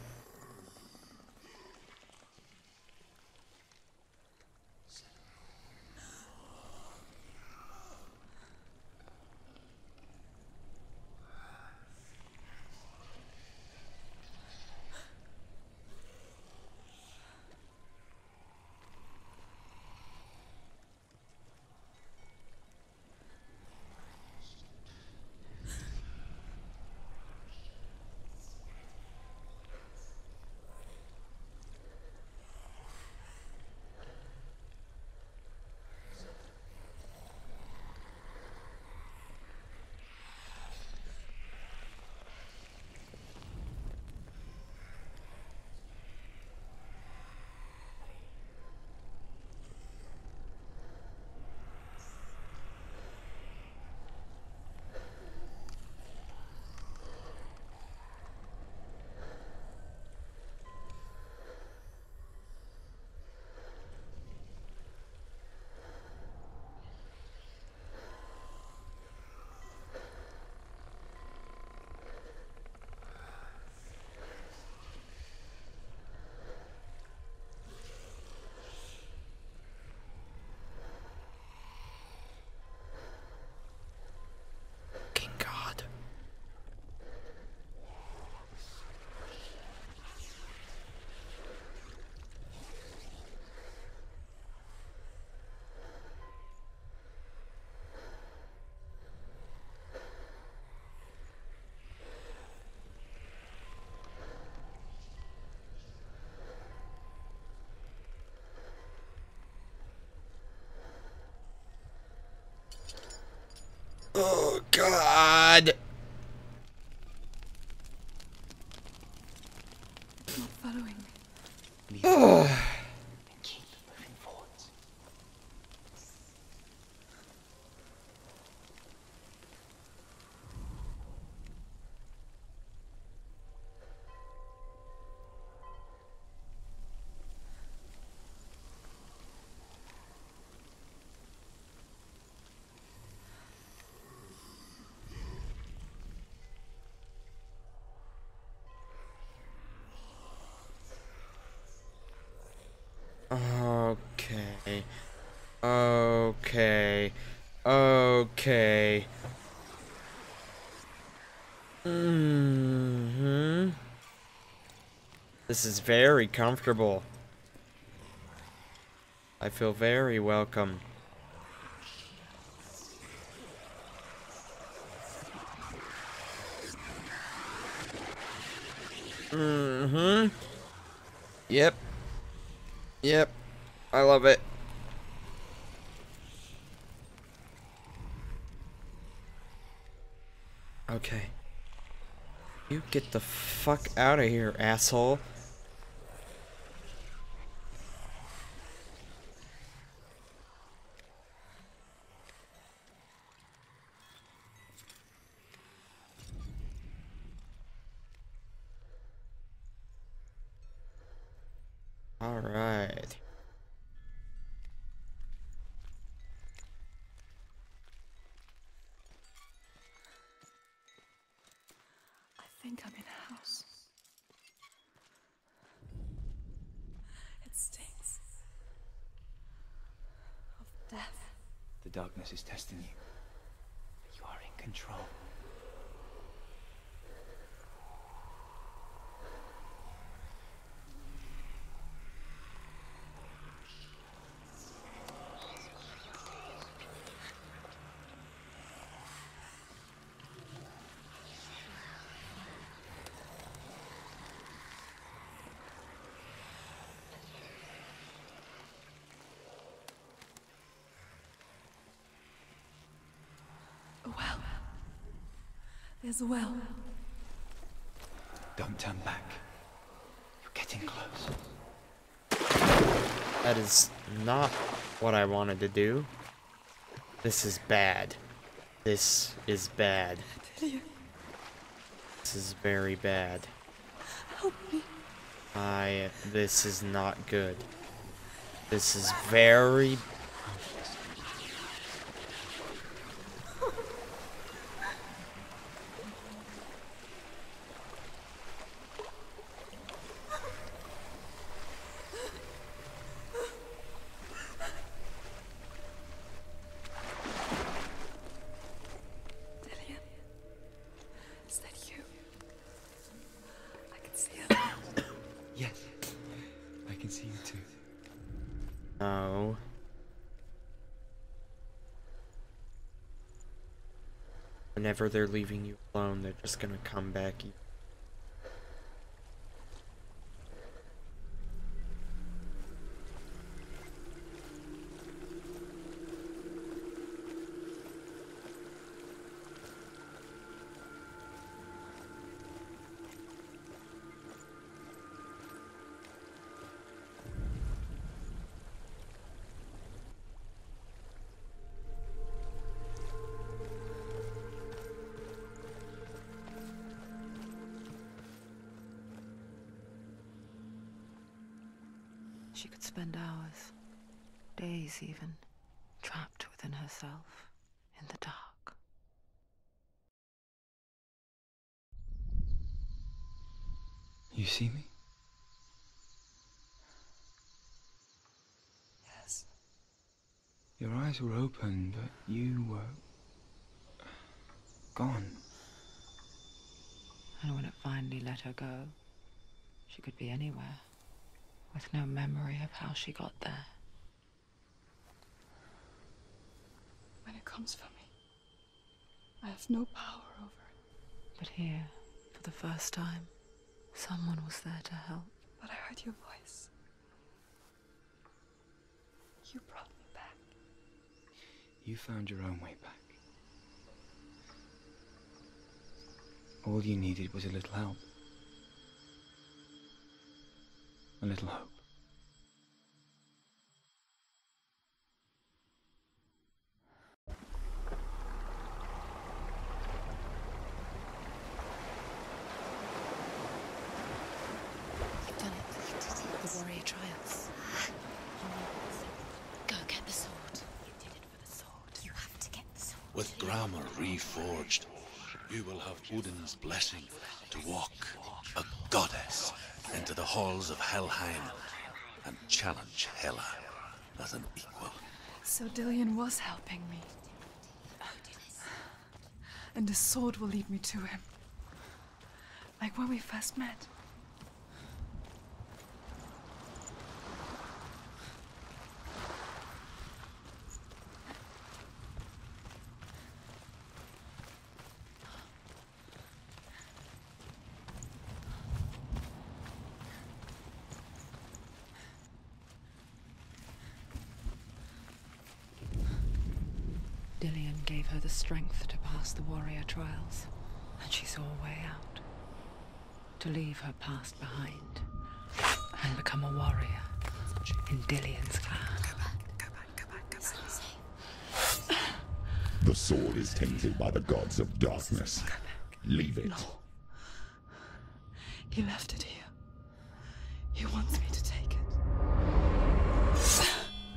Speaker 1: King God. Oh God.
Speaker 9: Not following me.
Speaker 10: And keep moving forwards.
Speaker 1: This is very comfortable. I feel very welcome. Mm-hmm. Yep. Yep. I love it. Okay. You get the fuck out of here, asshole. All right.
Speaker 9: I think I'm in a house. It stinks of death.
Speaker 10: The darkness is testing you. You are in control.
Speaker 9: A well. There's a well.
Speaker 10: Don't turn back. You're getting close.
Speaker 1: That is not what I wanted to do. This is bad. This is bad. This is very bad.
Speaker 9: Help me.
Speaker 1: This is not good. This is very...
Speaker 9: Is that you? I can see it.
Speaker 10: Yes. I can see you too.
Speaker 1: No. Whenever they're leaving you alone, they're just gonna come back.
Speaker 6: She could spend hours, days even, trapped within herself, in the dark.
Speaker 10: You see me?
Speaker 9: Yes.
Speaker 10: Your eyes were open, but you were... gone.
Speaker 6: And when it finally let her go, she could be anywhere, with no memory of how she got there.
Speaker 9: When it comes for me, I have no power over it.
Speaker 6: But here, for the first time, someone was there to help.
Speaker 9: But I heard your voice. You brought me back.
Speaker 10: You found your own way back. All you needed was a little help. A little hope.
Speaker 3: You've done it. The warrior trials. Go get the sword. You did it for the sword. You have to get the sword.
Speaker 5: With grammar reforged, you will have Odin's blessing to walk, a goddess, into the halls of Helheim and challenge Hela as an equal.
Speaker 9: So Dillion was helping me. And the sword will lead me to him. Like when we first met.
Speaker 6: her the strength to pass the warrior trials, and she saw a way out. To leave her past behind and become a warrior in Dillion's clan.
Speaker 3: Go back. It's not safe.
Speaker 5: The sword is tainted by the gods of darkness. Leave it.
Speaker 9: No. He left it here. He wants me to take it.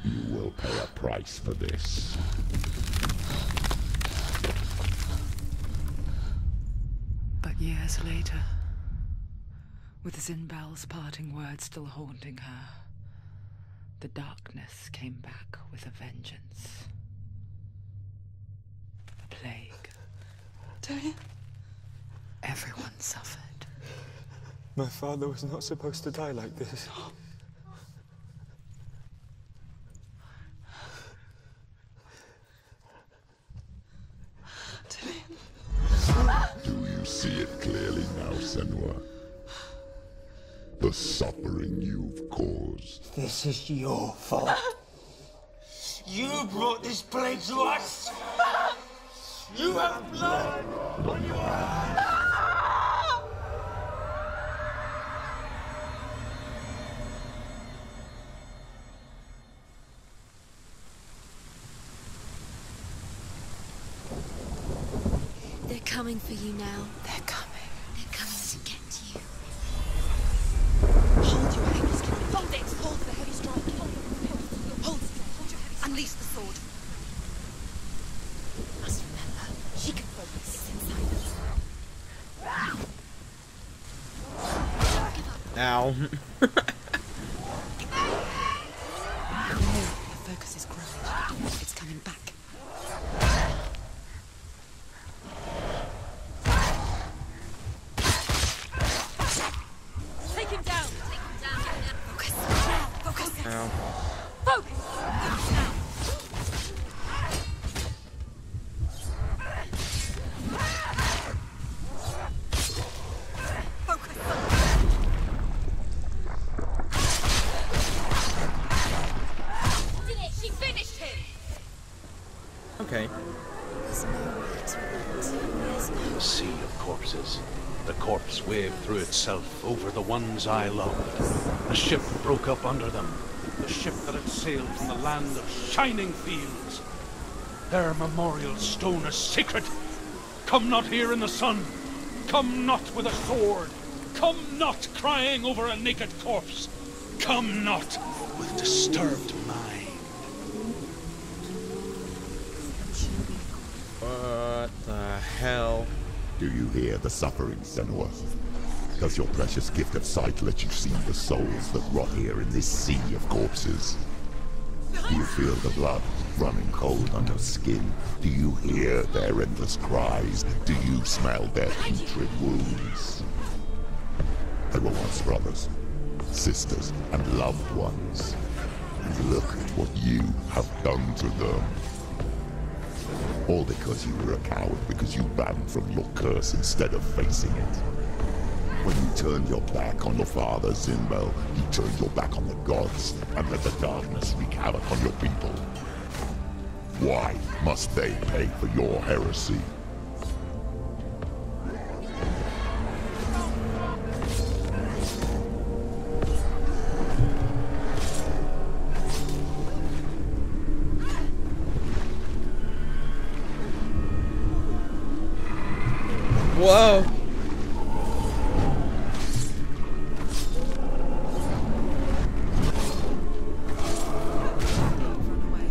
Speaker 5: You will pay a price for this.
Speaker 6: But years later, with Zinbel's parting words still haunting her, the darkness came back with a vengeance. The plague.
Speaker 9: Dillion?
Speaker 6: Everyone suffered.
Speaker 7: My father was not supposed to die like this.
Speaker 5: Do you see it clearly now, Senua? The suffering you've caused.
Speaker 11: This is your fault. You brought this plague to us. You have blood on your hands.
Speaker 3: They're coming for you now.
Speaker 6: They're coming.
Speaker 3: They're coming to get you.
Speaker 2: Hold your heavy strike. Hold it. Hold the heavy strike. Hold it. Hold your heavy strike. Unleash the sword. Must remember, she can focus. It's inside us.
Speaker 1: Ow.
Speaker 2: The focus is growing. It's coming back. Take him down. Take him down. Focus. Focus.
Speaker 1: Ow.
Speaker 2: Focus. Now. She finished him.
Speaker 1: Okay.
Speaker 3: There's nowhere to run. There's no
Speaker 4: The sea of corpses. The corpse waved through itself over the ones I loved. A ship broke up under them. The ship that had sailed from the land of shining fields. Their memorial stone is sacred. Come not here in the sun. Come not with a sword. Come not crying over a naked corpse. Come not with disturbed mind.
Speaker 1: What the hell?
Speaker 5: Do you hear the suffering, Senua? Does your precious gift of sight let you see the souls that rot here in this sea of corpses? Do you feel the blood running cold on your skin? Do you hear their endless cries? Do you smell their putrid wounds? They were once brothers, sisters, and loved ones. And look at what you have done to them. All because you were a coward, because you ran from your curse instead of facing it. When you turned your back on your father, Zinbel, you turned your back on the gods and let the darkness wreak havoc on your people. Why must they pay for your heresy?
Speaker 1: Whoa.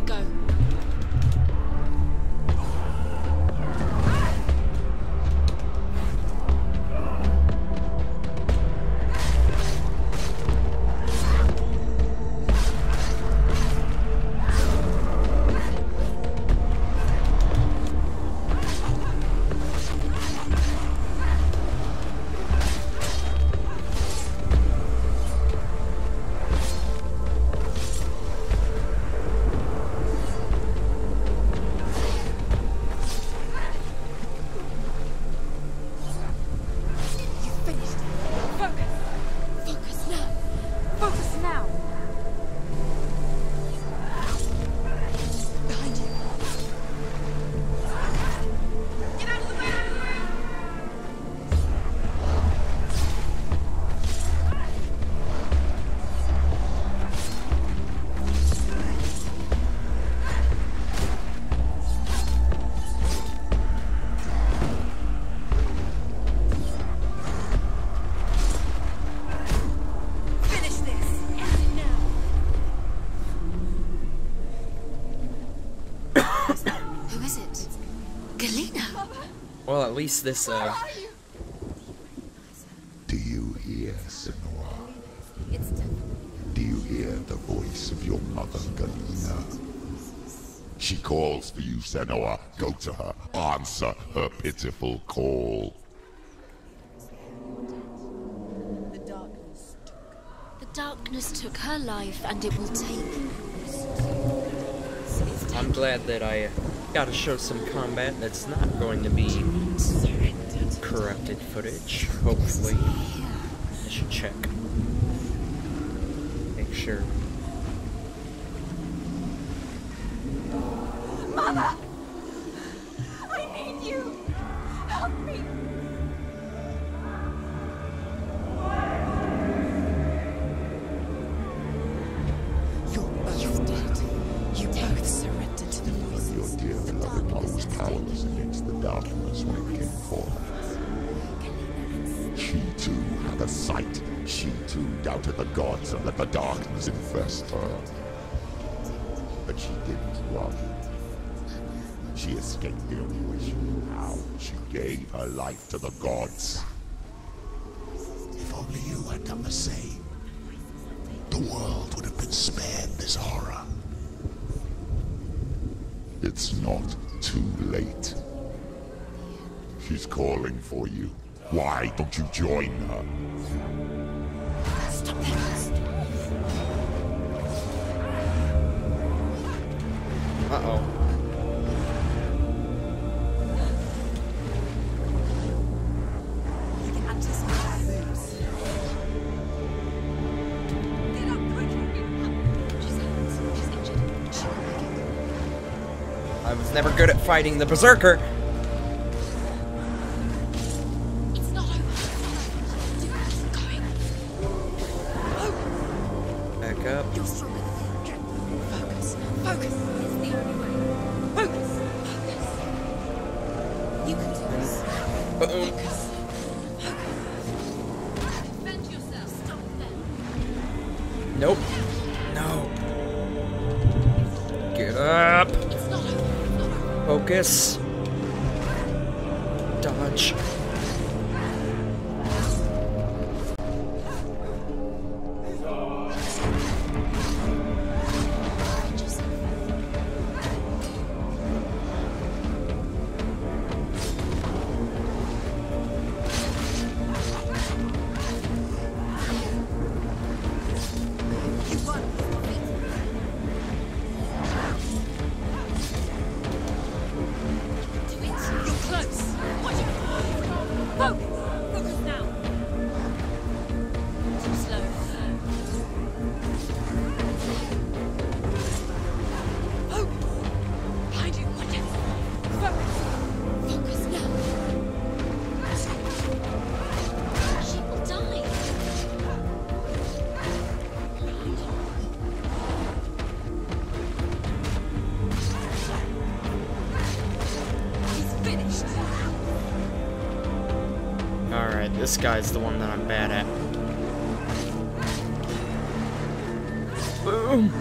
Speaker 2: Go.
Speaker 1: Well, at least this,
Speaker 5: Do you hear, Senua? Do you hear the voice of your mother, Galena? She calls for you, Senua. Go to her. Answer her pitiful call.
Speaker 3: The darkness took her life, and it will take yours.
Speaker 1: I'm glad that I got to show some combat that's not going to be corrupted footage. Hopefully. I should check. Make sure.
Speaker 9: Mother! I need you! Help me!
Speaker 3: You're both dead. You both surrendered to the voices.
Speaker 5: Your dear beloved mother was powerless against the darkness when it came forth. She too had a sight. She too doubted the gods and let the darkness infest her. But she didn't run. She escaped the only way she knew how. She gave her life to the gods. If only you had done the same, the world would have been spared this horror. It's not too late. She's calling for you. Why don't you join her?
Speaker 3: Stop that.
Speaker 1: Uh-oh. I was never good at fighting the berserker.
Speaker 3: It's not over. It's going.
Speaker 1: Back up.
Speaker 3: You're stronger than him. Focus. Focus. It's the only way. Focus. Focus. You can do this.
Speaker 1: Boom.
Speaker 3: Focus. Defend yourself. Stop them.
Speaker 1: Nope. No. Get up.
Speaker 3: It's not over.
Speaker 1: Focus. Dodge. Alright, this guy's the one that I'm bad at. Boom!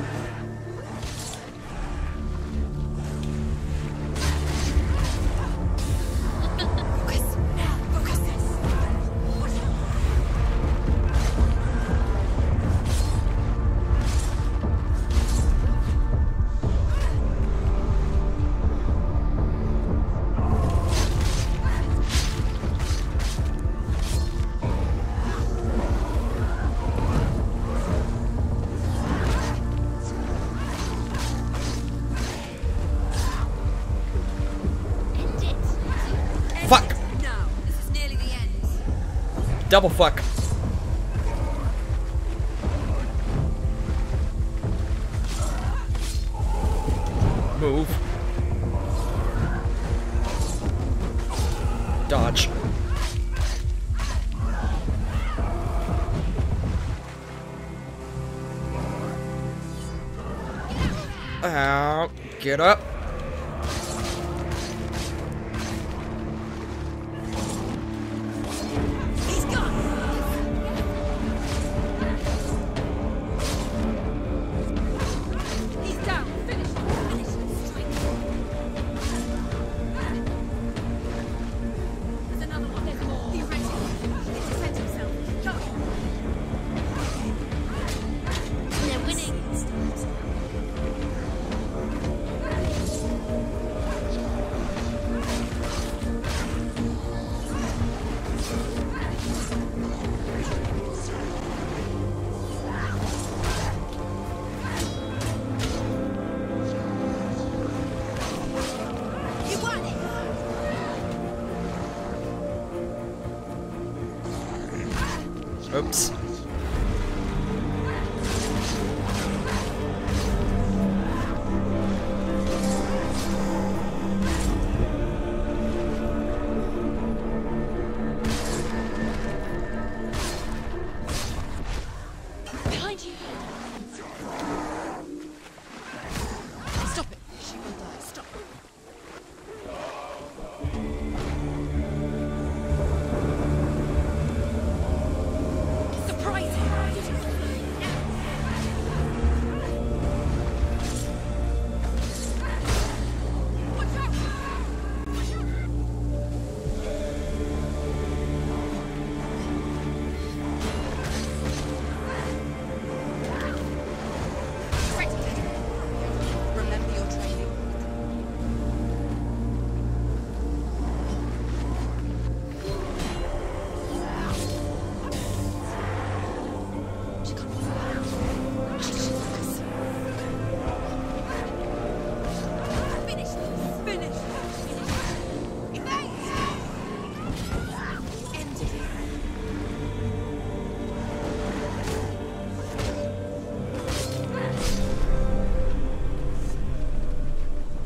Speaker 1: Fuck!
Speaker 2: No, this is nearly the end.
Speaker 1: Double fuck. Move. Dodge. Ow. Get up.
Speaker 2: He's gone. He's down. Finish.
Speaker 1: Oops.
Speaker 2: Behind you! Stop it! She will die. Stop. Surprise him! Watch out! Remember your training. She can't finish this. Finish. End it.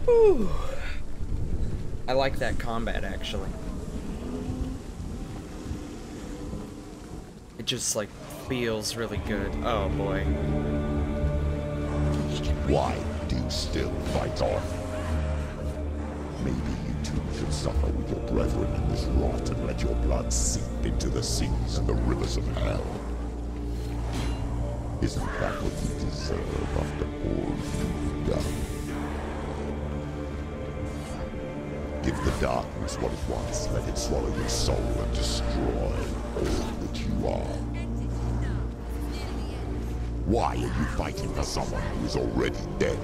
Speaker 1: Whew. I like that combat, actually. It just, like, feels really good. Oh, boy.
Speaker 12: Why do you still fight on? Maybe you too should suffer with your brethren in this rot and let your blood seep into the seas and the rivers of hell. Isn't that what you deserve after all you've done? Give the darkness what it wants, let it swallow your soul and destroy all that you are. Why are you fighting for someone who is already dead?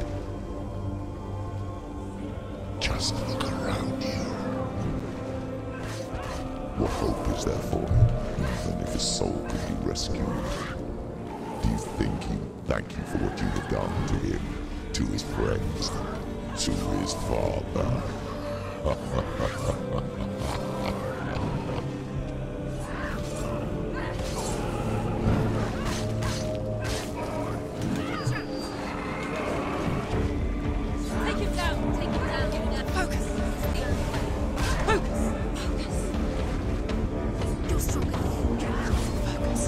Speaker 12: Just look around you. What hope is there for him, even if his soul could be rescued? Do you think he would thank you for what you have done to him, to his friends, to his father?
Speaker 2: Take him down. Take him down. Focus. Focus. You're stronger. Focus.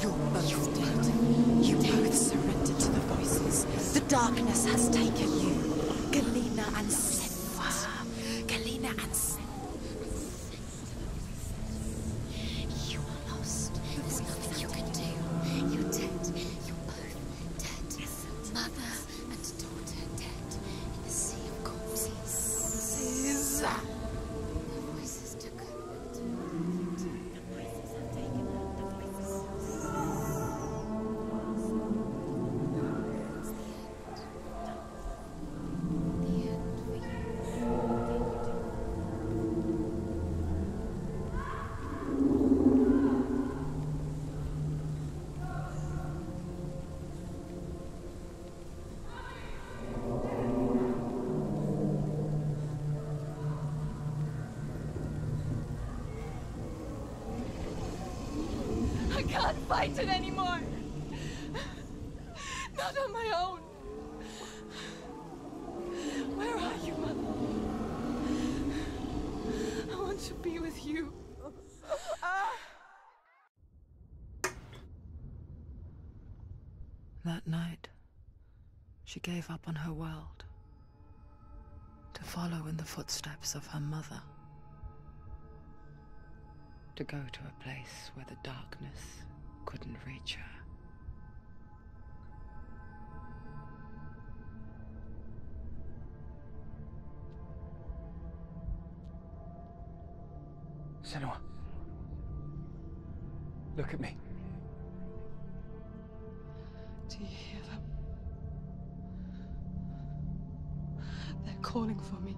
Speaker 2: You're both dead. You both surrendered to the voices. The darkness has taken you. Galena and Senua. Galena and Senua. You are lost. There's nothing you can do. You're dead. You're both dead. Mother and daughter dead in the sea of corpses. The voices took over. The voices have taken over. The voices. The end for you. I can't fight it anymore. Not on my own. Where are you, Mother? I want to be with you.
Speaker 6: That night, she gave up on her world to follow in the footsteps of her mother, to go to a place where the darkness couldn't reach her.
Speaker 10: Senua. Look at me.
Speaker 9: Do you hear them? calling for me.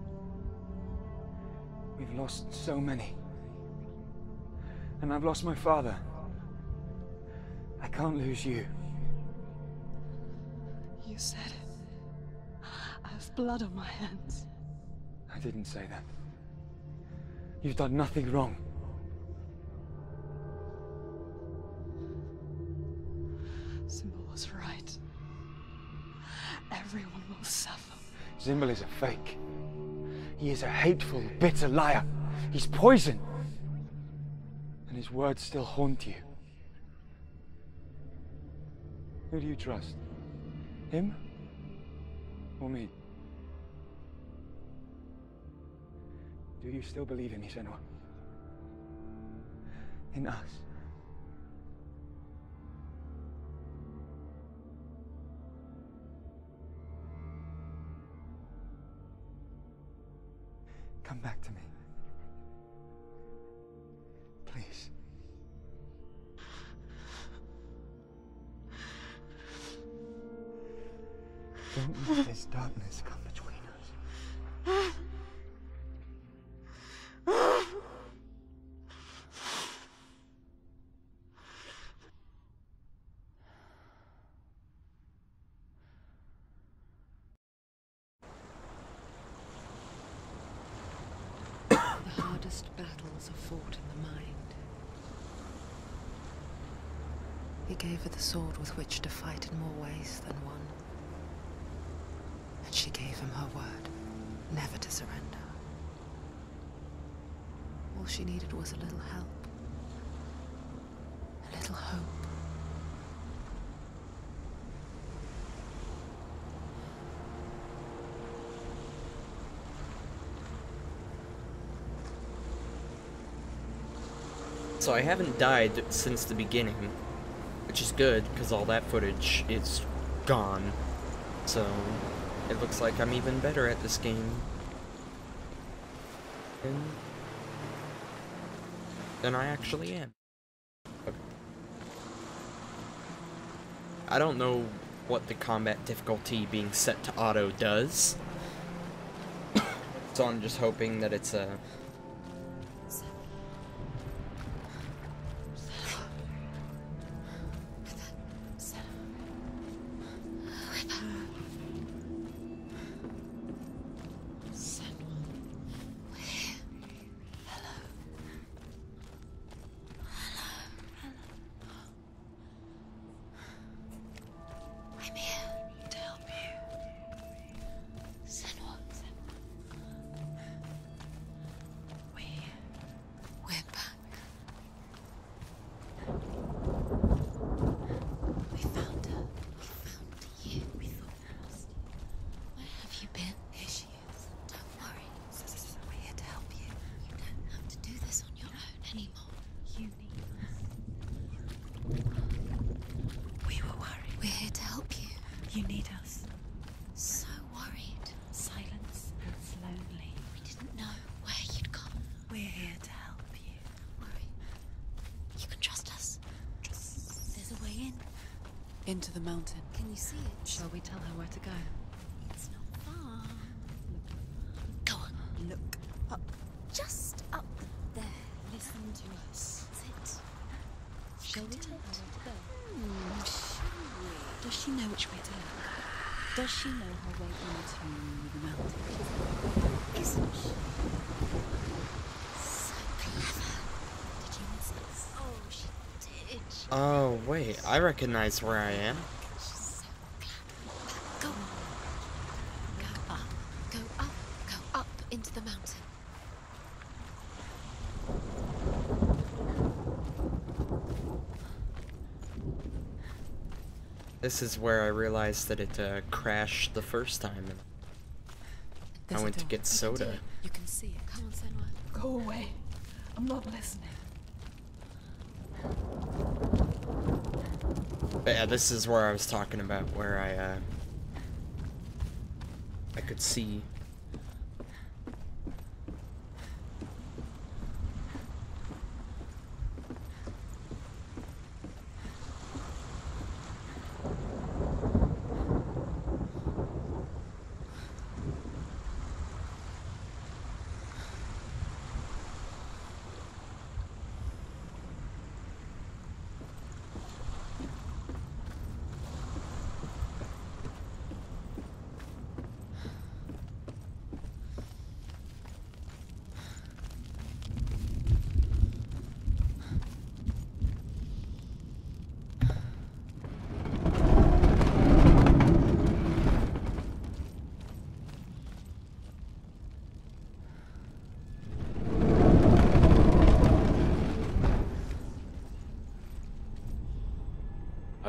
Speaker 10: We've lost so many. And I've lost my father. I can't lose you.
Speaker 9: You said it. I have blood on my hands.
Speaker 10: I didn't say that. You've done nothing wrong.
Speaker 9: Symbol was right. Everyone will suffer.
Speaker 10: Zimbel is a fake. He is a hateful, bitter liar. He's poison. And his words still haunt you. Who do you trust? Him? Or me? Do you still believe in me, Senua? In us? Come back to me. Please. Don't let this darkness come between us.
Speaker 6: The hardest battles are fought in the mind. He gave her the sword with which to fight in more ways than one. And she gave him her word, never to surrender. All she needed was a little help. A little hope.
Speaker 1: So I haven't died since the beginning, which is good, because all that footage is gone. So, it looks like I'm even better at this game than I actually am. Okay. I don't know what the combat difficulty being set to auto does, so I'm just hoping that it's a...
Speaker 9: Into the mountain.
Speaker 3: Can you see it?
Speaker 9: Shall we tell her where to go?
Speaker 3: It's not far. Go on.
Speaker 9: Look up.
Speaker 3: Just up there. Listen to us. Sit.
Speaker 9: Shall we tell her where to go?
Speaker 3: Shall we?
Speaker 9: Does she know which way to go? Does she know her way into the mountain?
Speaker 3: Isn't she? So clever. Did you miss us? Oh, she did.
Speaker 1: Oh, wait, I recognize where I am.
Speaker 3: She's so clever. Go on. Go up. Go up. Go up into the mountain.
Speaker 1: This is where I realized that it crashed the first time. And I went to get soda.
Speaker 9: You can see it.
Speaker 3: Come on, Senua.
Speaker 9: Go away. I'm not listening.
Speaker 1: But yeah, this is where I was talking about, where I could see.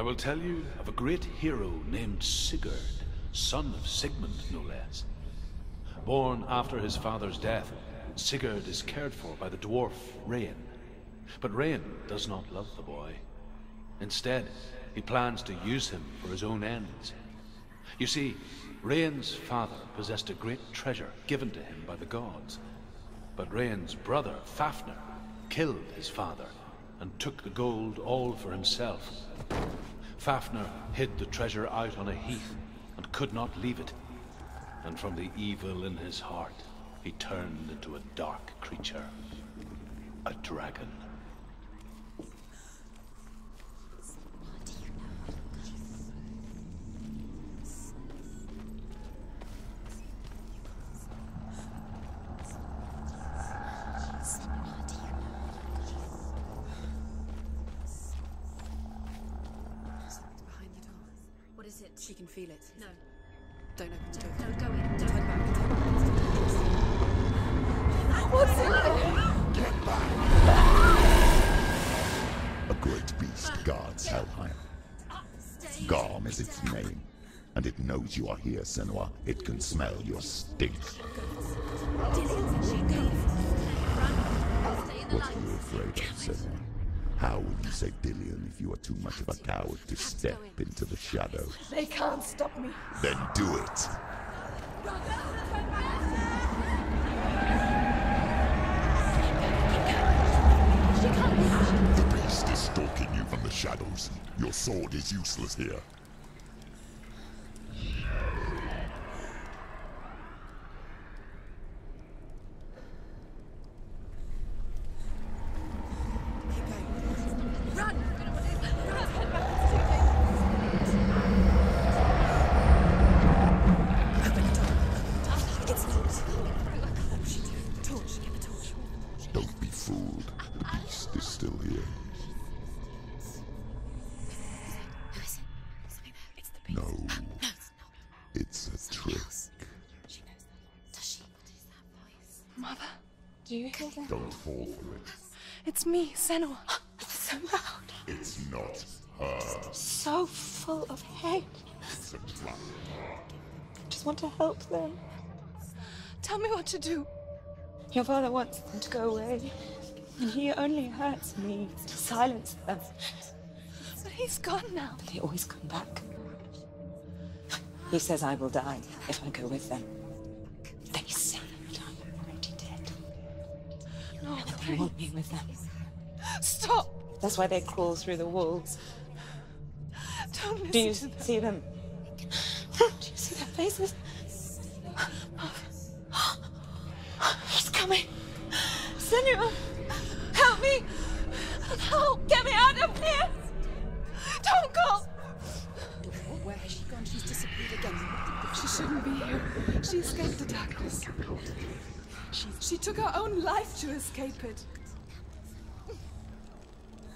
Speaker 4: will tell you of a great hero named Sigurd, son of Sigmund, no less. Born after his father's death, Sigurd is cared for by the dwarf Rain. But Rain does not love the boy. Instead, he plans to use him for his own ends. You see, Rain's father possessed a great treasure given to him by the gods. But Rain's brother, Fafnir, killed his father and took the gold all for himself. Fafnir hid the treasure out on a heath and could not leave it. And from the evil in his heart, he turned into a dark creature, a dragon.
Speaker 13: She can feel it.
Speaker 3: No.
Speaker 13: Don't open the door.
Speaker 3: No, go in. Don't.
Speaker 13: Turn back.
Speaker 9: What's in there?
Speaker 12: Get back! A great beast guards Helheim. Garm is its name, and it knows you are here, Senua. It can smell your stink. What are you afraid of, Senua? How will you say Dillion if you are too much of a coward to step into the shadows?
Speaker 9: They can't stop me.
Speaker 12: Then do it! The beast is stalking you from the shadows. Your sword is useless here. Don't be fooled. The beast is still here. No. It's a trick.
Speaker 9: Mother, do you hear that?
Speaker 12: Don't fall for it.
Speaker 9: It's me, Senua. It's so loud.
Speaker 12: It's not her.
Speaker 9: So full of hate.
Speaker 12: It's a trap.
Speaker 9: I just want to help them. Tell me what to do. Your father wants them to go away, and he only hurts me to silence them. But he's gone now.
Speaker 6: They always come back. He says I will die if I go with them. They say that I'm already dead.
Speaker 9: No,
Speaker 6: They want me with them.
Speaker 9: stop!
Speaker 6: That's why they crawl through the walls.
Speaker 9: Don't listen
Speaker 6: Do you
Speaker 9: to them.
Speaker 6: see them? Do you see their faces?
Speaker 9: He's coming. Senua, help me! No, get me out of here! Don't go!
Speaker 13: Where has she gone? She's disappeared again.
Speaker 9: She shouldn't be here. She escaped the darkness. She took her own life to escape it.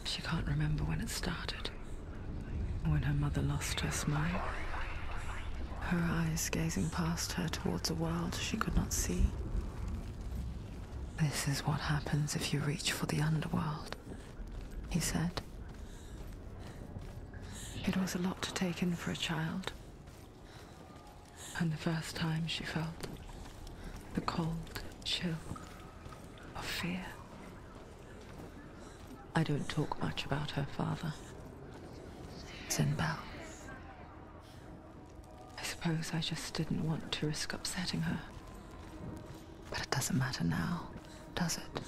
Speaker 6: She can't remember when it started. When her mother lost her smile. Her eyes gazing past her towards a world she could not see. This is what happens if you reach for the underworld, he said. It was a lot to take in for a child. And the first time she felt the cold chill of fear. I don't talk much about her father, Sinbel. I suppose I just didn't want to risk upsetting her. But it doesn't matter now, does it?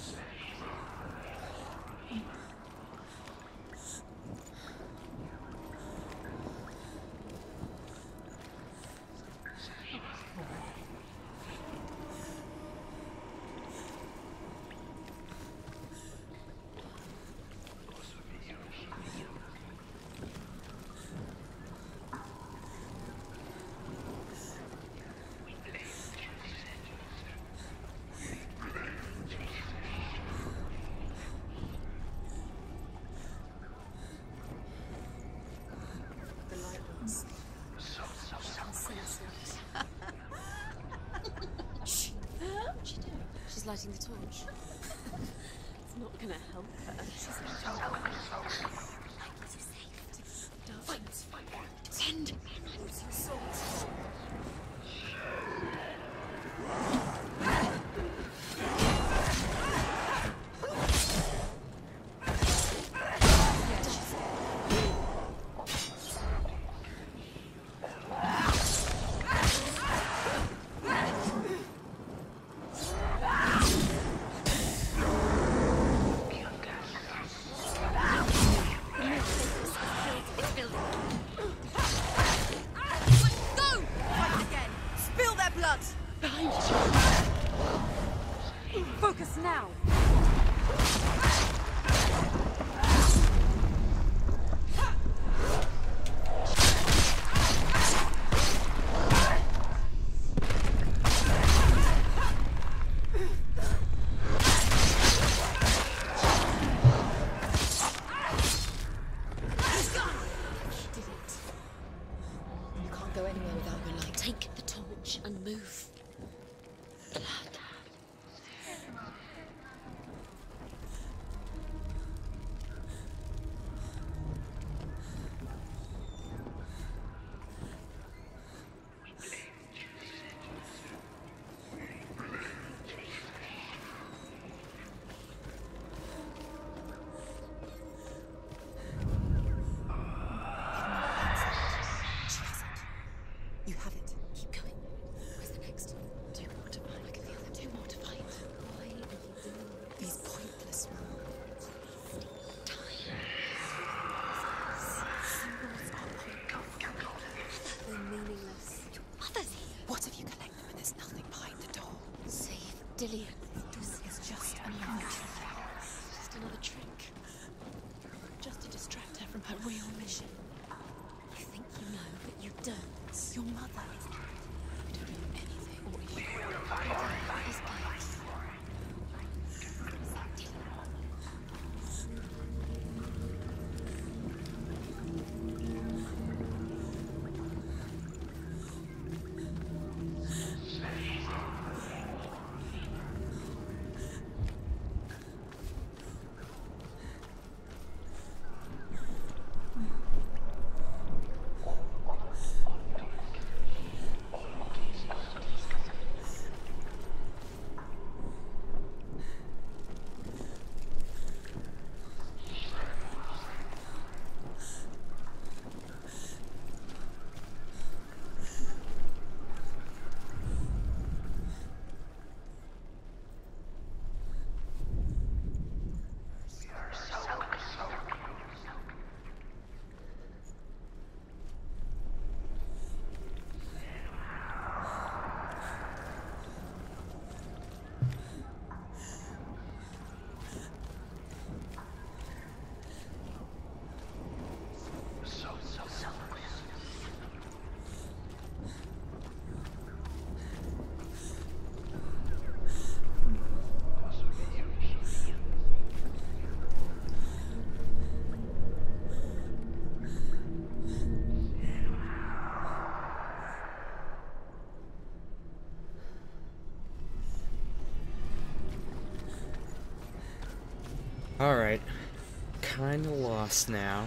Speaker 3: She's lighting the torch. It's not gonna help her. She's not. Fight pretend. Use your sword.
Speaker 13: Focus now!
Speaker 3: You can't go anywhere without your light. Take the torch and move.
Speaker 13: You have it.
Speaker 3: Keep going. Where's the next? Too mortifying. I can feel them. Too mortifying. Why are you doing
Speaker 13: These pointless ones.
Speaker 3: time? Symbols are pointless. They're meaningless. Your mother's here.
Speaker 13: What if you collect them and there's nothing behind the door?
Speaker 3: Save Dillian.
Speaker 13: This is just another trick.
Speaker 3: Just another trick. Just to distract her from her real mission. You think you know, but you don't.
Speaker 13: Your mother.
Speaker 3: You don't know anything. Or you. His place.
Speaker 1: Alright. Kinda lost now.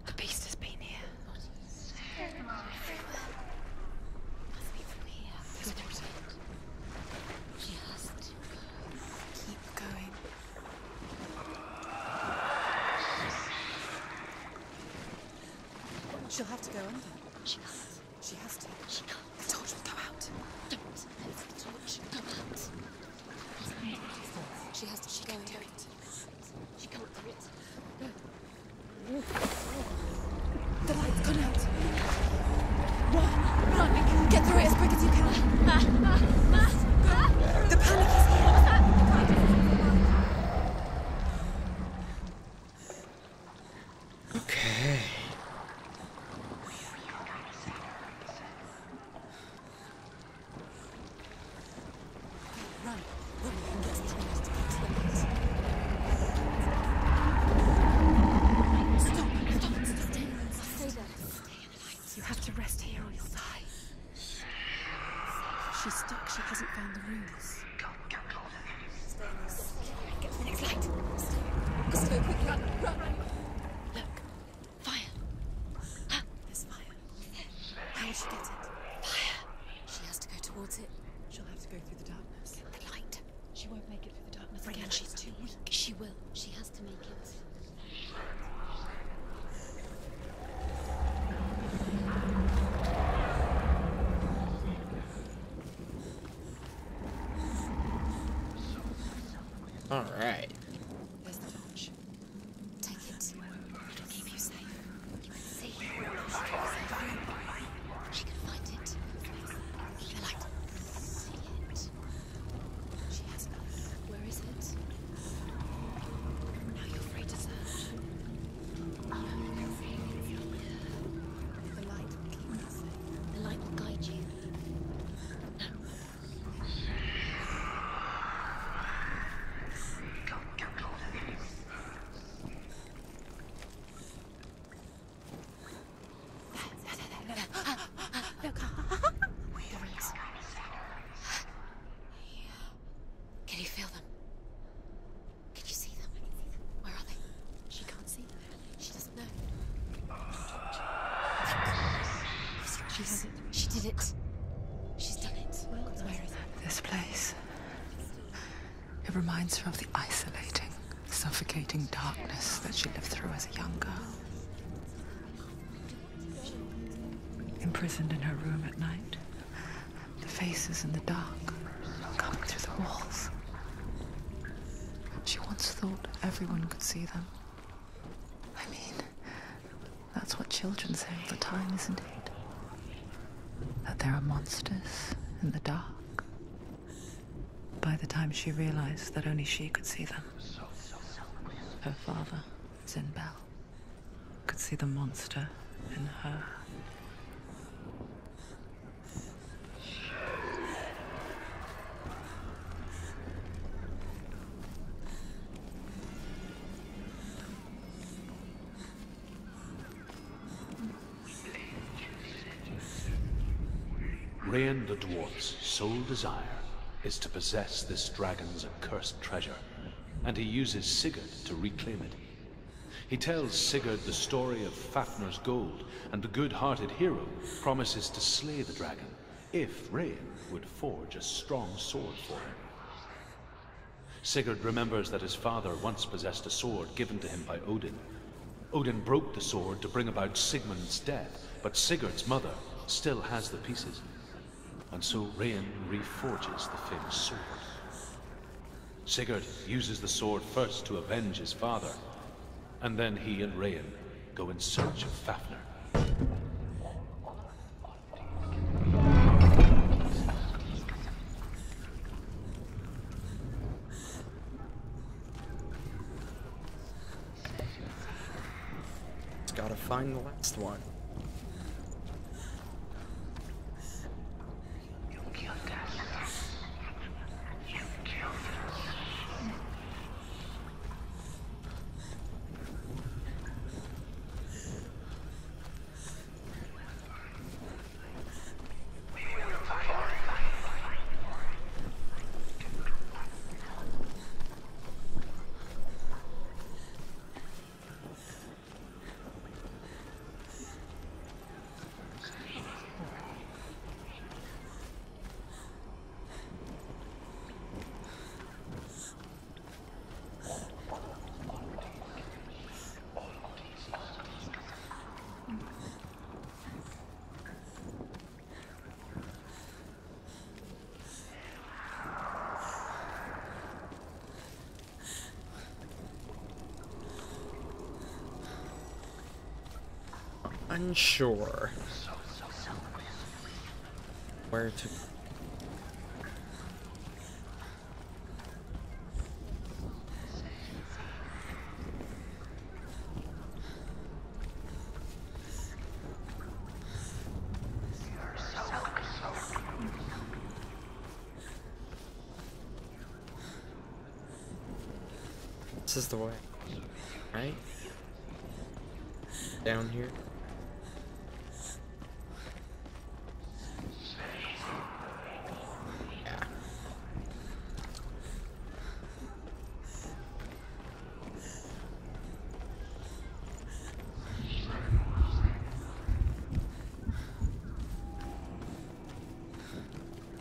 Speaker 6: The beast has been here.
Speaker 13: Keep going. She'll have to go under.
Speaker 3: She can't.
Speaker 13: She has to.
Speaker 3: She can't.
Speaker 13: The torch will go out.
Speaker 3: Don't let the torch go out. She has to. She can do it. She can't do it.
Speaker 13: The light's gone out. Run! Run! Get through it as quick as you can. The panic is here. She's stuck. She hasn't found the runes.
Speaker 3: Get to the next light. Go quick, run. Look. Fire. Ah,
Speaker 13: there's fire.
Speaker 3: How will she get it? Fire. She has to go towards it.
Speaker 13: She'll have to go through the darkness.
Speaker 3: The light.
Speaker 13: She won't make it through the darkness again. She's too weak.
Speaker 3: She will. She has to make it.
Speaker 1: Alright.
Speaker 13: There's the torch.
Speaker 3: Take it. It'll keep you safe. You can see. She can find it. The light. See it.
Speaker 13: She has it.
Speaker 3: Where is it?
Speaker 13: Now you're free to search. The light will keep you safe.
Speaker 3: The light will guide you. Can you feel them? Can you see them? Where are they?
Speaker 13: She can't see them.
Speaker 3: She doesn't know.
Speaker 13: She has it.
Speaker 3: She did it. She's done it.
Speaker 13: Where is it?
Speaker 6: This place. It reminds her of the isolating, suffocating darkness that she lived through as a young girl. Imprisoned in her room at night, the faces in the dark coming through the walls. She once thought everyone could see them. I mean, that's what children say all the time, isn't it? That there are monsters in the dark. By the time she realized that only she could see them, her father, Zinbel, could see the monster in her.
Speaker 4: Rain the dwarf's sole desire is to possess this dragon's accursed treasure, and he uses Sigurd to reclaim it. He tells Sigurd the story of Fafnir's gold, and the good-hearted hero promises to slay the dragon if Rain would forge a strong sword for him. Sigurd remembers that his father once possessed a sword given to him by Odin. Odin broke the sword to bring about Sigmund's death, but Sigurd's mother still has the pieces. And so Rain reforges the famous sword. Sigurd uses the sword first to avenge his father, and then he and Rain go in search of Fafnir.
Speaker 1: Just gotta find the last one. Unsure where to. This is the way, right? Down here.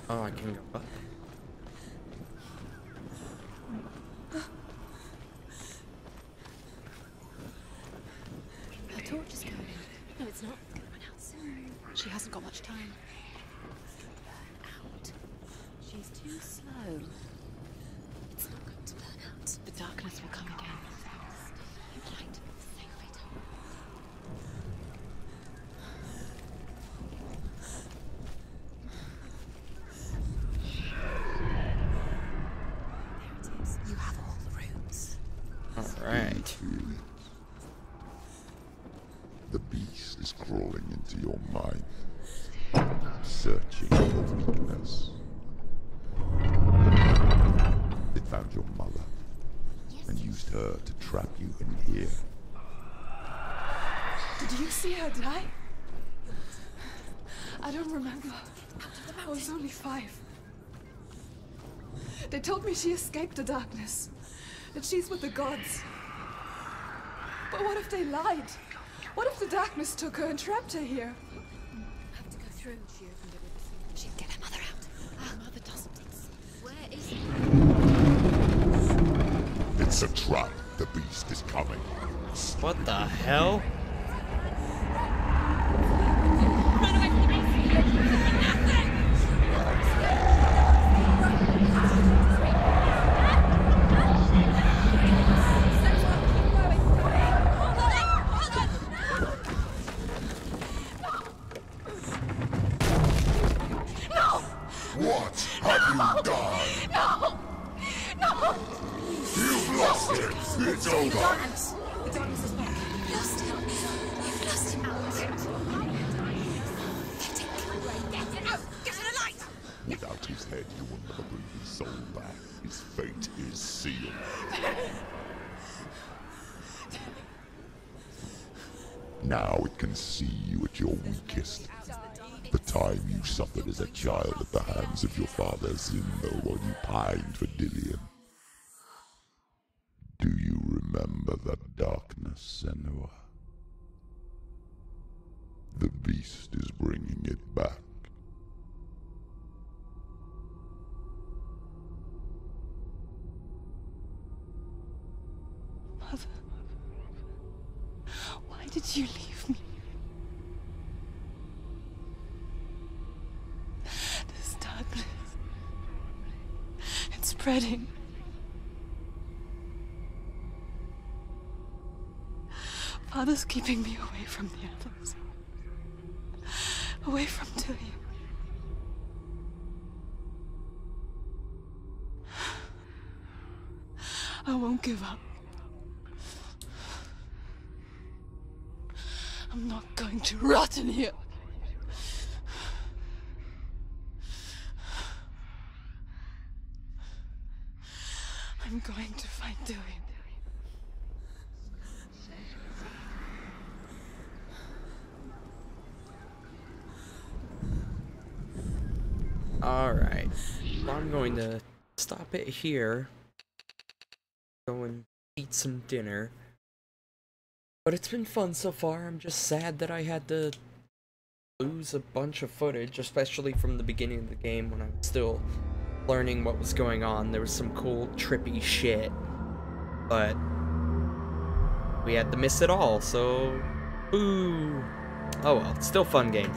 Speaker 1: Oh, I can go up.
Speaker 3: Her torch is going. No, it's not. It's gonna run out soon. She hasn't got much time. Out. She's too slow. It's not going to burn out. The darkness will come again. Light. Safe it. There it is. You have all the rooms.
Speaker 1: Alright.
Speaker 12: The beast is crawling into your mind, searching for weakness. It found your mother and used her to trap you in here.
Speaker 9: Did you see her die? I don't remember. I was only 5. They told me she escaped the darkness, that she's with the gods. But what if they lied? What if the darkness took her and trapped her here?
Speaker 3: Have to go through. She opened it with a She'd get her mother out. Her mother doesn't exist. Where is it?
Speaker 12: It's a trap. The beast is coming.
Speaker 1: What the hell?
Speaker 3: Run away from the beast!
Speaker 12: What have you done?
Speaker 9: No! No!
Speaker 12: You've lost it. It's over.
Speaker 3: The darkness is back. You've lost him. You've lost him out. Get it out! Get to the light!
Speaker 12: Without his head, you will never bring his soul back. His fate is sealed. Now it can see you at your weakest. The time you suffered as a child at the hands of your father Zindo while you pined for Dillion. Do you remember that darkness, Senua? The beast is bringing it back.
Speaker 9: Mother, why did you leave me? This darkness, it's spreading. Father's keeping me away from the others. Away from Dillion. I won't give up. I'm not going to rot in here. I'm going to find Dillion.
Speaker 1: Alright. Well, I'm going to stop it here. Go and eat some dinner. But it's been fun so far. I'm just sad that I had to lose a bunch of footage, especially from the beginning of the game when I was still learning what was going on. There was some cool, trippy shit. But we had to miss it all, so boo. Oh well, it's still a fun game.